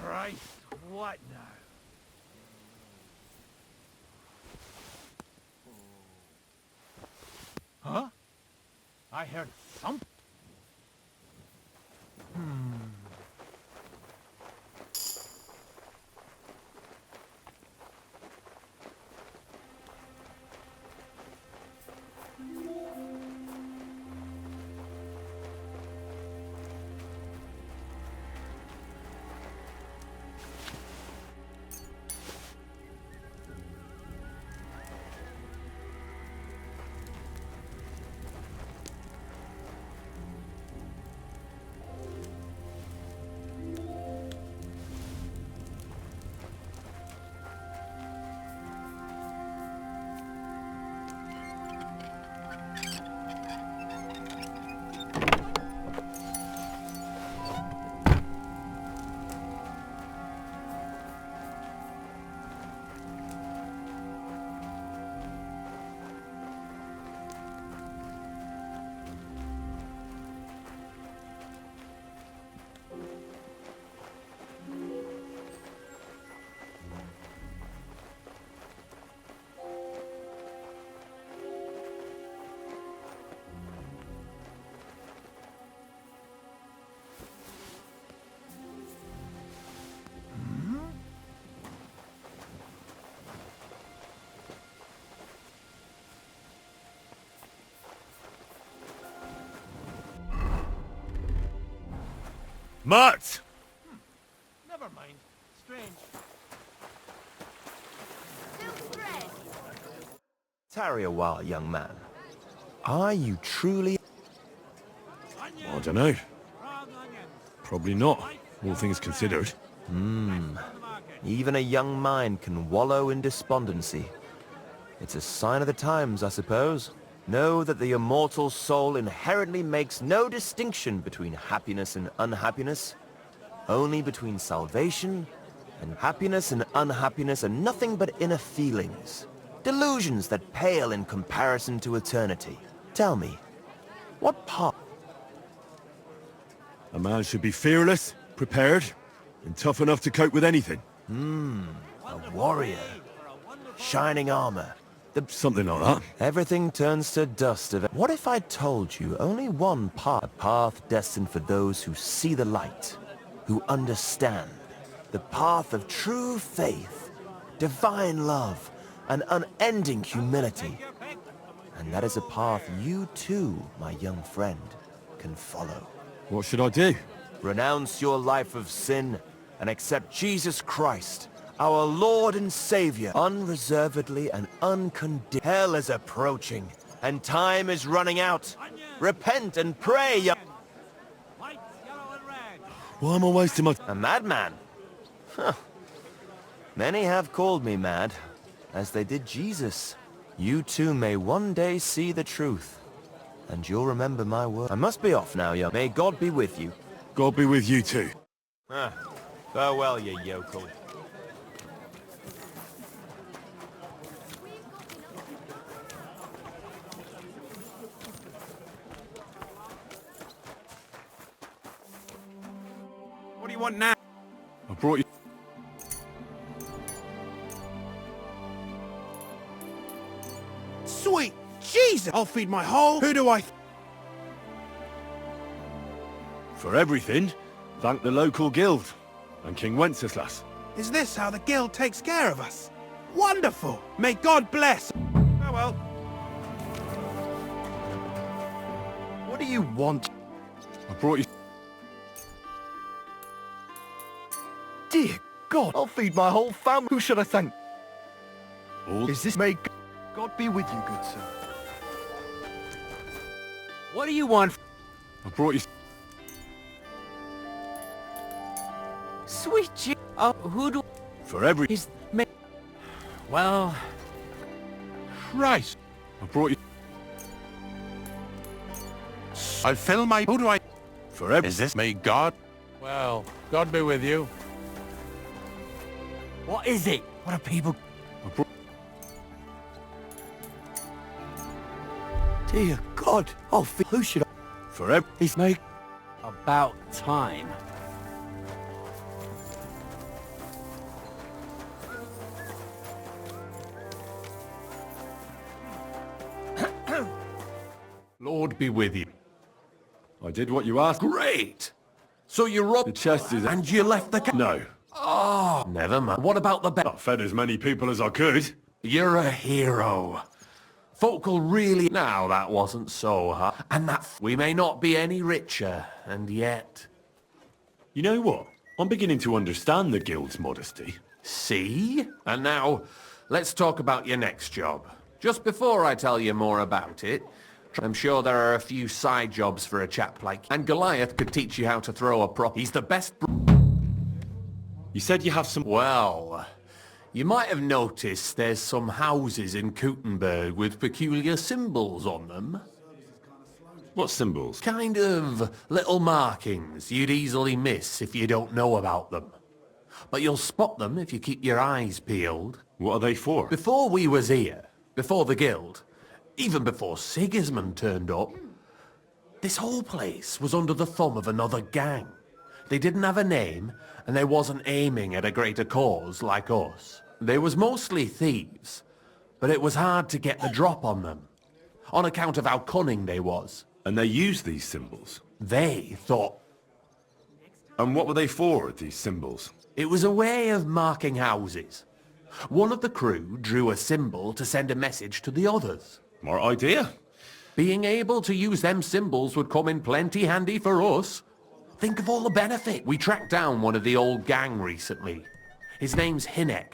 Christ, what now? Huh? I heard thump.
Mutt!
Never mind. Strange.
Tarry a while, young man. Are you truly...
I don't know. Probably not, all things considered.
Even a young mind can wallow in despondency. It's a sign of the times, I suppose. Know that the immortal soul inherently makes no distinction between happiness and unhappiness. Only between salvation and happiness and unhappiness are nothing but inner feelings. Delusions that pale in comparison to eternity. Tell me, what part...
A man should be fearless, prepared, and tough enough to cope with anything.
A warrior. Shining armor.
Something like that.
Everything turns to dust of it. What if I told you only one path, a path destined for those who see the light, who understand, the path of true faith, divine love, and unending humility. And that is a path you too, my young friend, can follow.
What should I do?
Renounce your life of sin and accept Jesus Christ, our Lord and Savior, unreservedly and unconditionally. Hell is approaching, and time is running out. Repent and pray,
Why am I wasting my...
A madman? Huh. Many have called me mad, as they did Jesus. You too may one day see the truth, and you'll remember my word. I must be off now, young. May God be with you.
God be with you too.
Farewell, you yokel.
What do you want now?
I brought you...
Sweet Jesus! I'll feed my whole... Who do I...
For everything, thank the local guild and King Wenceslas.
Is this how the guild takes care of us? Wonderful! May God bless... Oh well.
What do you want?
I brought you...
Dear God, I'll feed my whole family. Who should I thank?
All...
Is this... May God be with you, good sir.
What do you want?
I brought you...
Sweet G... Oh, who do...
For every...
Is... Well...
Christ!
I brought you...
I'll fill my... Who do I...
For every...
Is this... May God...
Well, God be with you.
What is it? What are people...
I brought...
Dear God, I'll feed... Who should I...
For every...
He's make...
About time.
Lord be with you.
I did what you asked.
Great! So you robbed...
The chest is...
And you left the...
No.
Oh, never mind. What about the bed?
I fed as many people as I could.
You're a hero. Folk will really... Now, that wasn't so hard. And that... We may not be any richer, and yet...
You know what? I'm beginning to understand the guild's modesty.
See? And now, let's talk about your next job. Just before I tell you more about it, I'm sure there are a few side jobs for a chap like... And Goliath could teach you how to throw a prop. He's the best...
You said you have some...
Well, you might have noticed there's some houses in Kuttenberg with peculiar symbols on them.
What symbols?
Kind of little markings you'd easily miss if you don't know about them. But you'll spot them if you keep your eyes peeled.
What are they for?
Before we was here, before the guild, even before Sigismund turned up, this whole place was under the thumb of another gang. They didn't have a name, and they wasn't aiming at a greater cause like us. They was mostly thieves, but it was hard to get the drop on them, on account of how cunning they was.
And they used these symbols?
They thought...
And what were they for, these symbols?
It was a way of marking houses. One of the crew drew a symbol to send a message to the others.
Smart idea.
Being able to use them symbols would come in plenty handy for us. Think of all the benefit. We tracked down one of the old gang recently. His name's Hinek,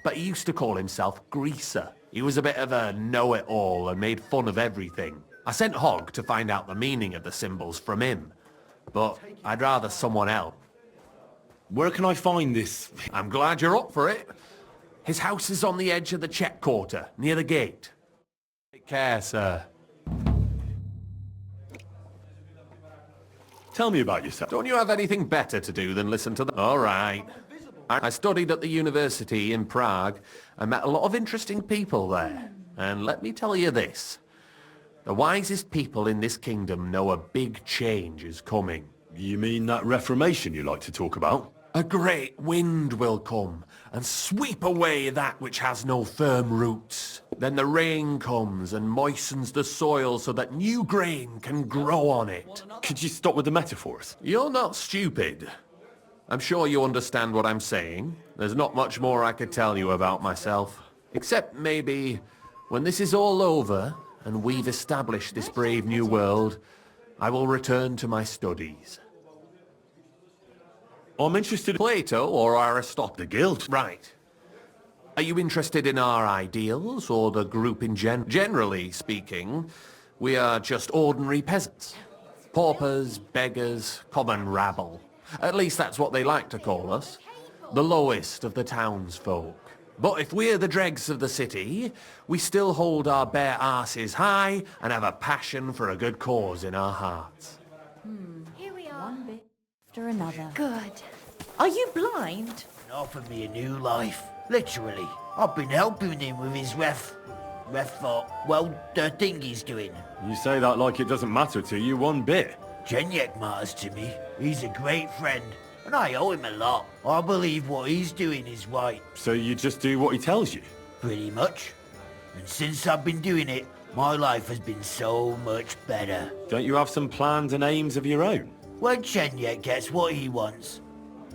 but he used to call himself Greaser. He was a bit of a know-it-all and made fun of everything. I sent Hogg to find out the meaning of the symbols from him, but I'd rather someone else.
Where can I find this?
I'm glad you're up for it. His house is on the edge of the check quarter, near the gate. Take care, sir.
Tell me about yourself.
Don't you have anything better to do than listen to them? All right. I studied at the university in Prague. I met a lot of interesting people there. And let me tell you this. The wisest people in this kingdom know a big change is coming.
You mean that reformation you like to talk about?
A great wind will come and sweep away that which has no firm roots. Then the rain comes and moistens the soil so that new grain can grow on it.
Could you stop with the metaphors?
You're not stupid. I'm sure you understand what I'm saying. There's not much more I could tell you about myself. Except maybe when this is all over and we've established this brave new world, I will return to my studies.
I'm interested in
Plato or Aristotle.
The Guild.
Right. Are you interested in our ideals or the group in Generally speaking, we are just ordinary peasants. Paupers, beggars, common rabble. At least that's what they like to call us. The lowest of the townsfolk. But if we're the dregs of the city, we still hold our bare arses high and have a passion for a good cause in our hearts.
Here we are. One bit after another.
Good.
Are you blind?
Offered me a new life. Literally. I've been helping him with his the thing he's doing.
You say that like it doesn't matter to you one bit.
Chenyek matters to me. He's a great friend, and I owe him a lot. I believe what he's doing is right.
So you just do what he tells you?
Pretty much. And since I've been doing it, my life has been so much better.
Don't you have some plans and aims of your own?
When Chenyek gets what he wants,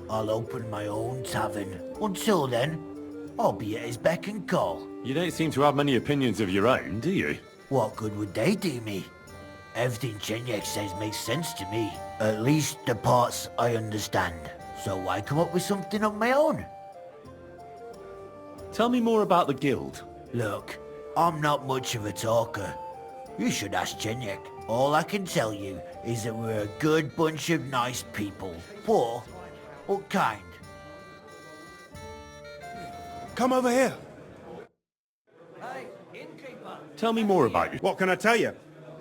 I'll open my own tavern. Until then, I'll be at his beck and call.
You don't seem to have many opinions of your own, do you?
What good would they do me? Everything Chenyek says makes sense to me. At least the parts I understand. So why come up with something of my own?
Tell me more about the Guild.
Look, I'm not much of a talker. You should ask Chenyek. All I can tell you is that we're a good bunch of nice people. Poor, but kind.
Come over here.
Tell me more about you.
What can I tell you?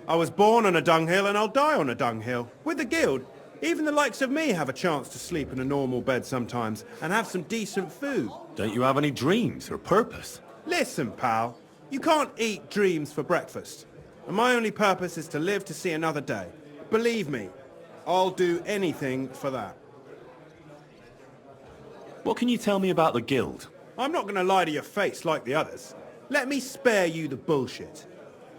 I was born on a dunghill and I'll die on a dunghill. With the Guild, even the likes of me have a chance to sleep in a normal bed sometimes and have some decent food.
Don't you have any dreams or purpose?
Listen, pal, you can't eat dreams for breakfast. And my only purpose is to live to see another day. Believe me, I'll do anything for that.
What can you tell me about the Guild?
I'm not going to lie to your face like the others. Let me spare you the bullshit.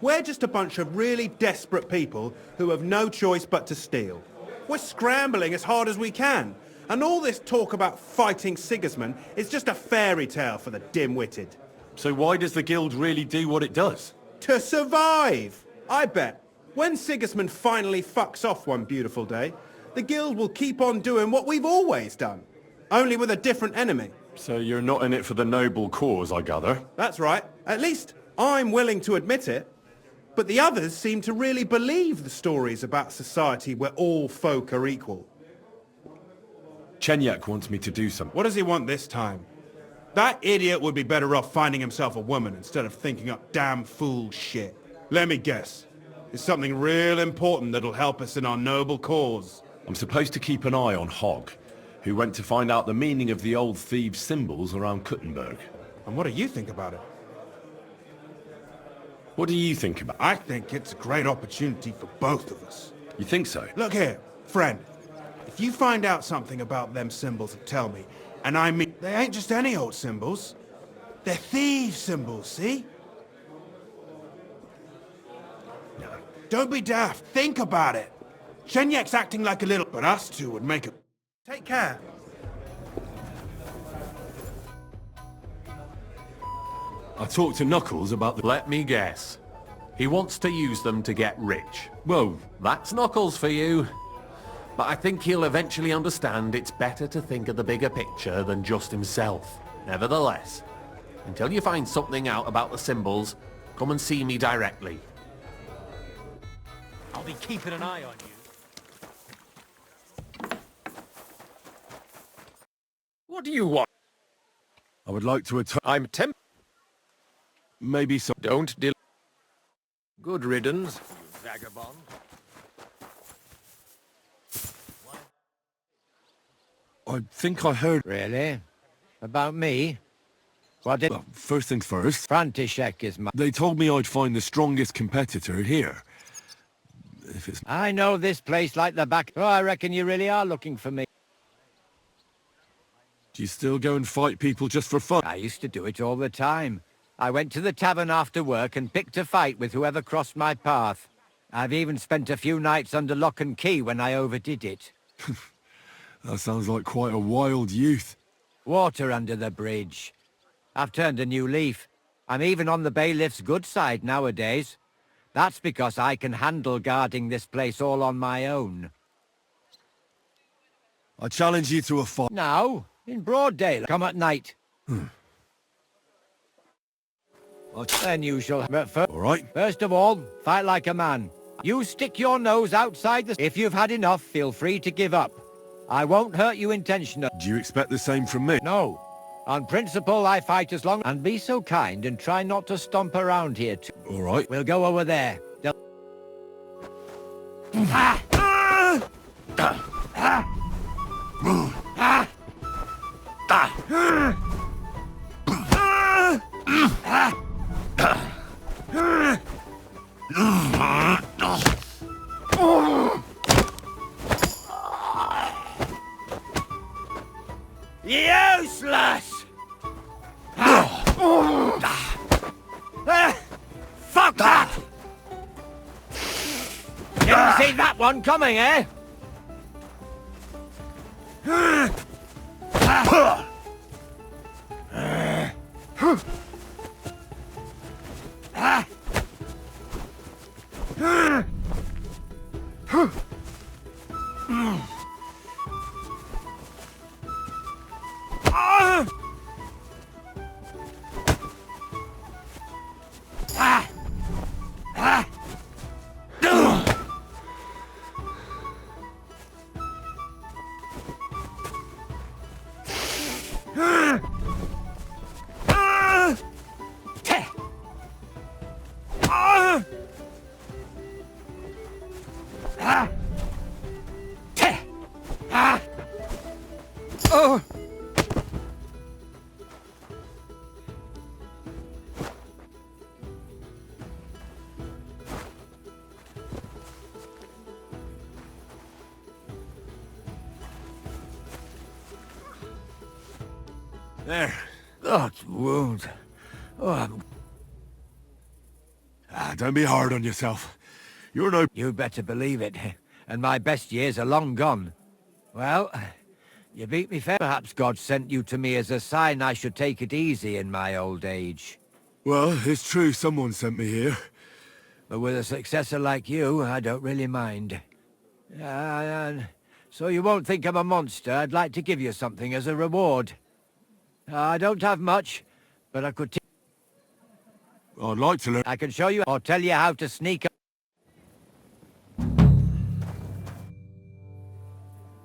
We're just a bunch of really desperate people who have no choice but to steal. We're scrambling as hard as we can. And all this talk about fighting Sigismund is just a fairy tale for the dim-witted.
So why does the Guild really do what it does?
To survive! I bet. When Sigismund finally fucks off one beautiful day, the Guild will keep on doing what we've always done. Only with a different enemy.
So you're not in it for the noble cause, I gather?
That's right. At least I'm willing to admit it. But the others seem to really believe the stories about society where all folk are equal.
Chenyek wants me to do something.
What does he want this time? That idiot would be better off finding himself a woman instead of thinking up damn fool shit. Let me guess. It's something real important that'll help us in our noble cause.
I'm supposed to keep an eye on Hogg, who went to find out the meaning of the old thieves' symbols around Kuttenberg.
And what do you think about it?
What do you think about it?
I think it's a great opportunity for both of us.
You think so?
Look here, friend. If you find out something about them symbols, tell me. And I mean, they ain't just any old symbols. They're thieves' symbols, see?
No.
Don't be daft. Think about it. Chenyek's acting like a little... But us two would make it... Take care.
I talked to Knuckles about the...
Let me guess. He wants to use them to get rich.
Whoa.
That's Knuckles for you. But I think he'll eventually understand it's better to think of the bigger picture than just himself. Nevertheless, until you find something out about the symbols, come and see me directly.
I'll be keeping an eye on you.
What do you want?
I would like to attack...
I'm
Maybe some...
Don't del... Good riddance, you vagabond.
I think I heard...
Really? About me? What did...
Well, first things first.
František is my...
They told me I'd find the strongest competitor here. If it's...
I know this place like the back... Oh, I reckon you really are looking for me.
Do you still go and fight people just for fun?
I used to do it all the time. I went to the tavern after work and picked a fight with whoever crossed my path. I've even spent a few nights under lock and key when I overdid it.
That sounds like quite a wild youth.
Water under the bridge. I've turned a new leaf. I'm even on the bailiff's good side nowadays. That's because I can handle guarding this place all on my own.
I challenge you to a fight.
Now, in broad daylight. Come at night. Then you shall...
All right.
First of all, fight like a man. You stick your nose outside the... If you've had enough, feel free to give up. I won't hurt you intentionally.
Do you expect the same from me?
No. On principle, I fight as long... And be so kind and try not to stomp around here too.
All right.
We'll go over there.
Useless! Fuck that!
Didn't see that one coming, eh?
There.
That wound. Oh,
don't be hard on yourself. You're no...
You better believe it. And my best years are long gone. Well, you beat me fair. Perhaps God sent you to me as a sign I should take it easy in my old age.
Well, it's true someone sent me here.
But with a successor like you, I don't really mind. So you won't think I'm a monster. I'd like to give you something as a reward. I don't have much, but I could...
I'd like to learn...
I can show you or tell you how to sneak up.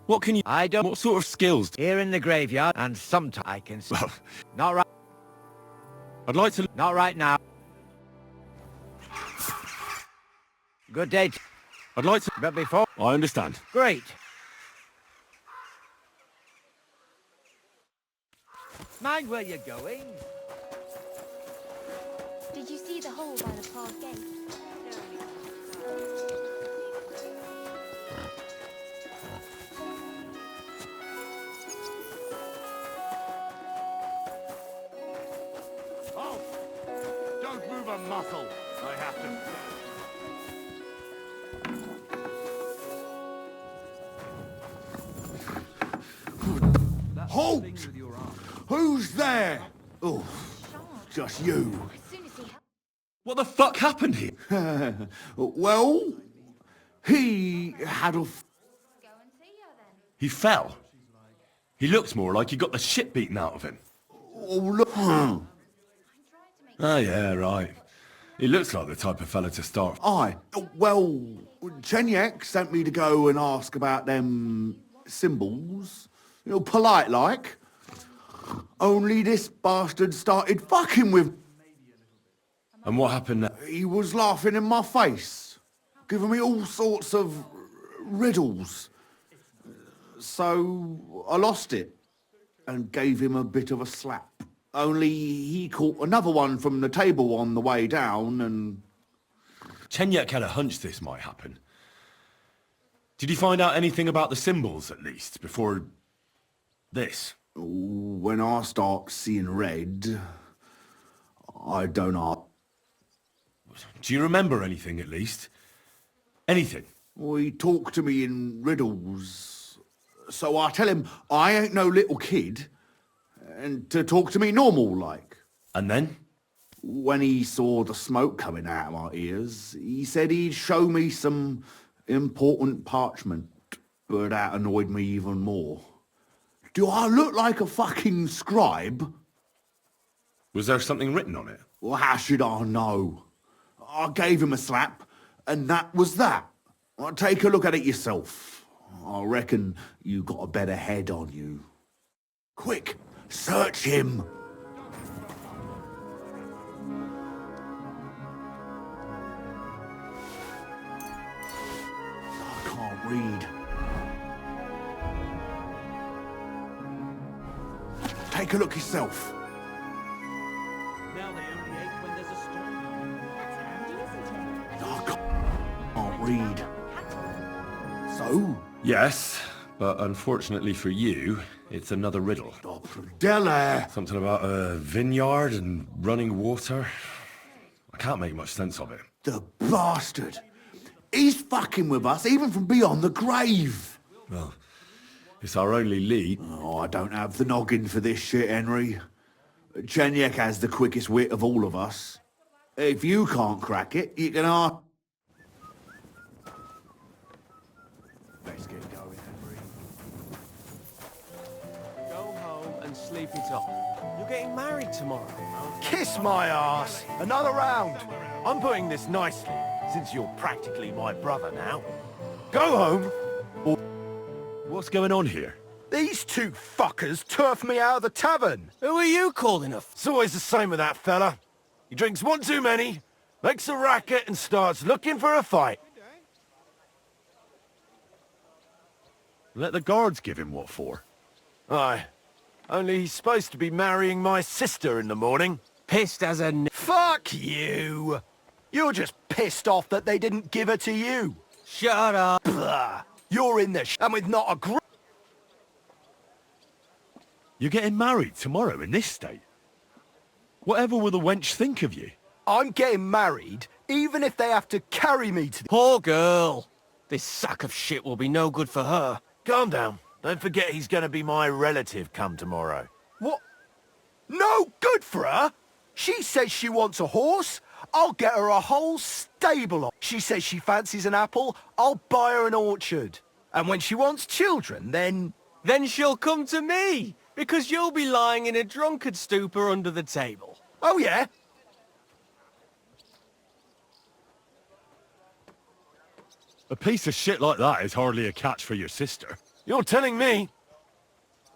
What can you...
I don't...
What sort of skills...
Here in the graveyard, and sometimes I can...
Well...
Not right...
I'd like to...
Not right now. Good day.
I'd like to...
But before...
I understand.
Great. Mind where you're going?
Did you see the hole by the park gate?
Oh! Don't move a muscle. I have to... Halt! Who's there? Oh, just you.
What the fuck happened here?
Well, he had a...
He fell. He looks more like he got the shit beaten out of him.
Oh, look.
Oh, yeah, right. He looks like the type of fella to start.
Aye. Well, Chenyak sent me to go and ask about them symbols. You know, polite like. Only this bastard started fucking with...
And what happened next?
He was laughing in my face, giving me all sorts of riddles. So I lost it and gave him a bit of a slap. Only he caught another one from the table on the way down and...
Chenyak had a hunch this might happen. Did he find out anything about the symbols, at least, before... this?
When I start seeing red, I don't know.
Do you remember anything, at least? Anything?
Well, he talked to me in riddles. So I tell him I ain't no little kid, and to talk to me normal like.
And then?
When he saw the smoke coming out of my ears, he said he'd show me some important parchment, but that annoyed me even more. Do I look like a fucking scribe?
Was there something written on it?
Well, how should I know? I gave him a slap, and that was that. Well, take a look at it yourself. I reckon you got a better head on you. Quick, search him. I can't read. Take a look yourself.
Now they only ache when there's a storm.
That's handy, isn't it?
I can't read. So?
Yes, but unfortunately for you, it's another riddle.
Della!
Something about a vineyard and running water. I can't make much sense of it.
The bastard! He's fucking with us, even from beyond the grave!
Well, it's our only lead.
Oh, I don't have the noggin for this shit, Henry. Chenyak has the quickest wit of all of us. If you can't crack it, you can ask... Let's get going, Henry.
Go home and sleep it off. You're getting married tomorrow.
Kiss my ass! Another round! I'm putting this nicely, since you're practically my brother now. Go home!
What's going on here?
These two fuckers turfed me out of the tavern.
Who are you calling a... It's always the same with that fella. He drinks one too many, makes a racket and starts looking for a fight.
Let the guards give him what for?
Aye. Only he's supposed to be marrying my sister in the morning. Pissed as a...
Fuck you! You're just pissed off that they didn't give her to you.
Shut up.
Blah. You're in the and with not a gr...
You're getting married tomorrow in this state? Whatever will the wench think of you?
I'm getting married, even if they have to carry me to the...
Poor girl. This sack of shit will be no good for her. Calm down. Don't forget he's gonna be my relative come tomorrow.
What? No good for her? She says she wants a horse. I'll get her a whole stable. She says she fancies an apple. I'll buy her an orchard. And when she wants children, then...
Then she'll come to me, because you'll be lying in a drunkard stupor under the table.
Oh, yeah?
A piece of shit like that is hardly a catch for your sister.
You're telling me?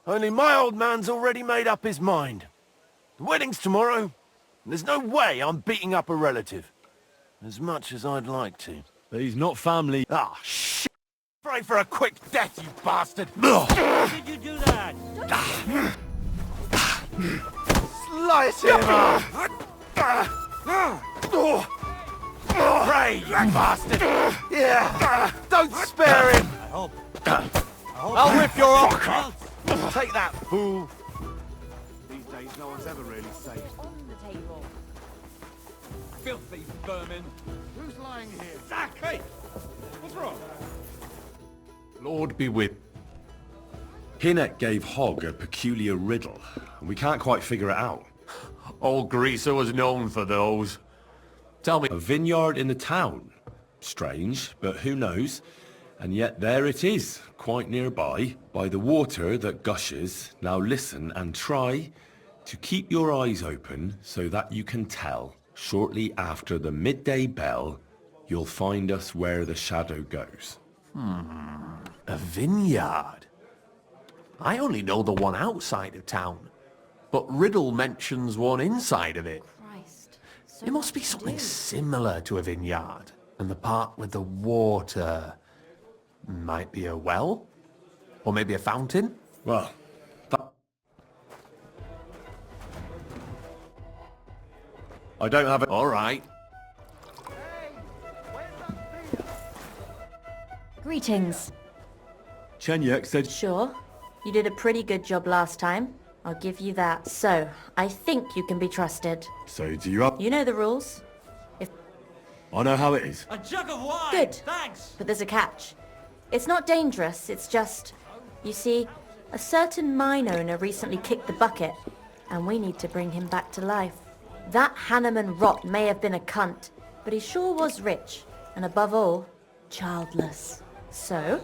Only my old man's already made up his mind. The wedding's tomorrow, and there's no way I'm beating up a relative. As much as I'd like to.
But he's not family.
Ah, shit! Pray for a quick death, you bastard!
How did you do that?
Slice him up! Pray, you bastard! Yeah! Don't spare him! I'll rip your arm! Take that, fool!
These days, no one's ever really safe.
On the table.
Filthy vermin.
Who's lying here?
Zach! Hey! What's wrong?
Lord be with... Hinnock gave Hogg a peculiar riddle, and we can't quite figure it out.
Old Greaser was known for those. Tell me...
A vineyard in the town. Strange, but who knows? And yet there it is, quite nearby, by the water that gushes. Now listen and try to keep your eyes open so that you can tell. Shortly after the midday bell, you'll find us where the shadow goes.
A vineyard. I only know the one outside of town, but Riddle mentions one inside of it. It must be something similar to a vineyard, and the part with the water might be a well, or maybe a fountain.
Well, I don't have it.
All right.
Greetings.
Chenyek said...
Sure. You did a pretty good job last time. I'll give you that. So, I think you can be trusted.
So do you have...
You know the rules.
I know how it is.
A jug of wine! Good. Thanks. But there's a catch. It's not dangerous, it's just... You see, a certain mine owner recently kicked the bucket, and we need to bring him back to life. That Hanneman rot may have been a cunt, but he sure was rich, and above all, childless. So,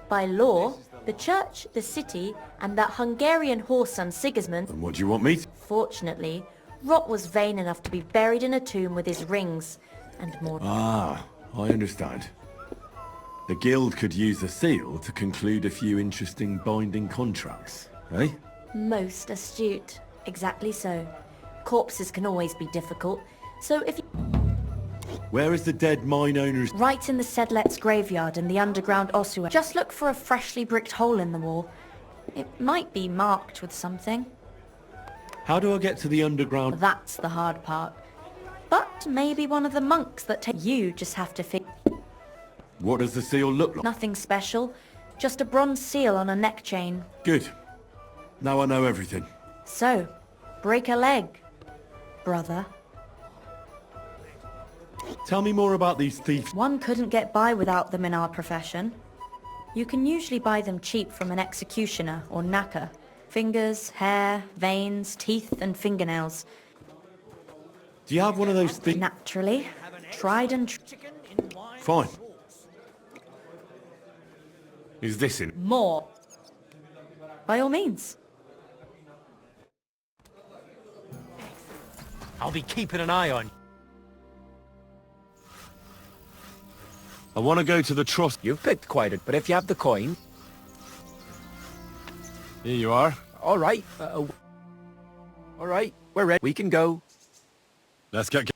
by law, the church, the city, and that Hungarian whoreson son Sigismund...
And what do you want me to...
Fortunately, Rot was vain enough to be buried in a tomb with his rings, and more...
Ah, I understand. The guild could use the seal to conclude a few interesting binding contracts, eh?
Most astute. Exactly so. Corpses can always be difficult, so if you...
Where is the dead mine owner's...
Right in the Sedlet's graveyard in the underground ossuary. Just look for a freshly bricked hole in the wall. It might be marked with something.
How do I get to the underground...
That's the hard part. But maybe one of the monks that take... You just have to figure...
What does the seal look like?
Nothing special. Just a bronze seal on a neck chain.
Good. Now I know everything.
So, break a leg, brother.
Tell me more about these thieves.
One couldn't get by without them in our profession. You can usually buy them cheap from an executioner or knacker. Fingers, hair, veins, teeth and fingernails.
Do you have one of those thieves?
Naturally. Tried and...
Fine. Is this in?
More. By all means.
I'll be keeping an eye on you.
I want to go to the trust.
You've picked quite it, but if you have the coin...
Here you are.
All right. All right, we're ready. We can go.
Let's get...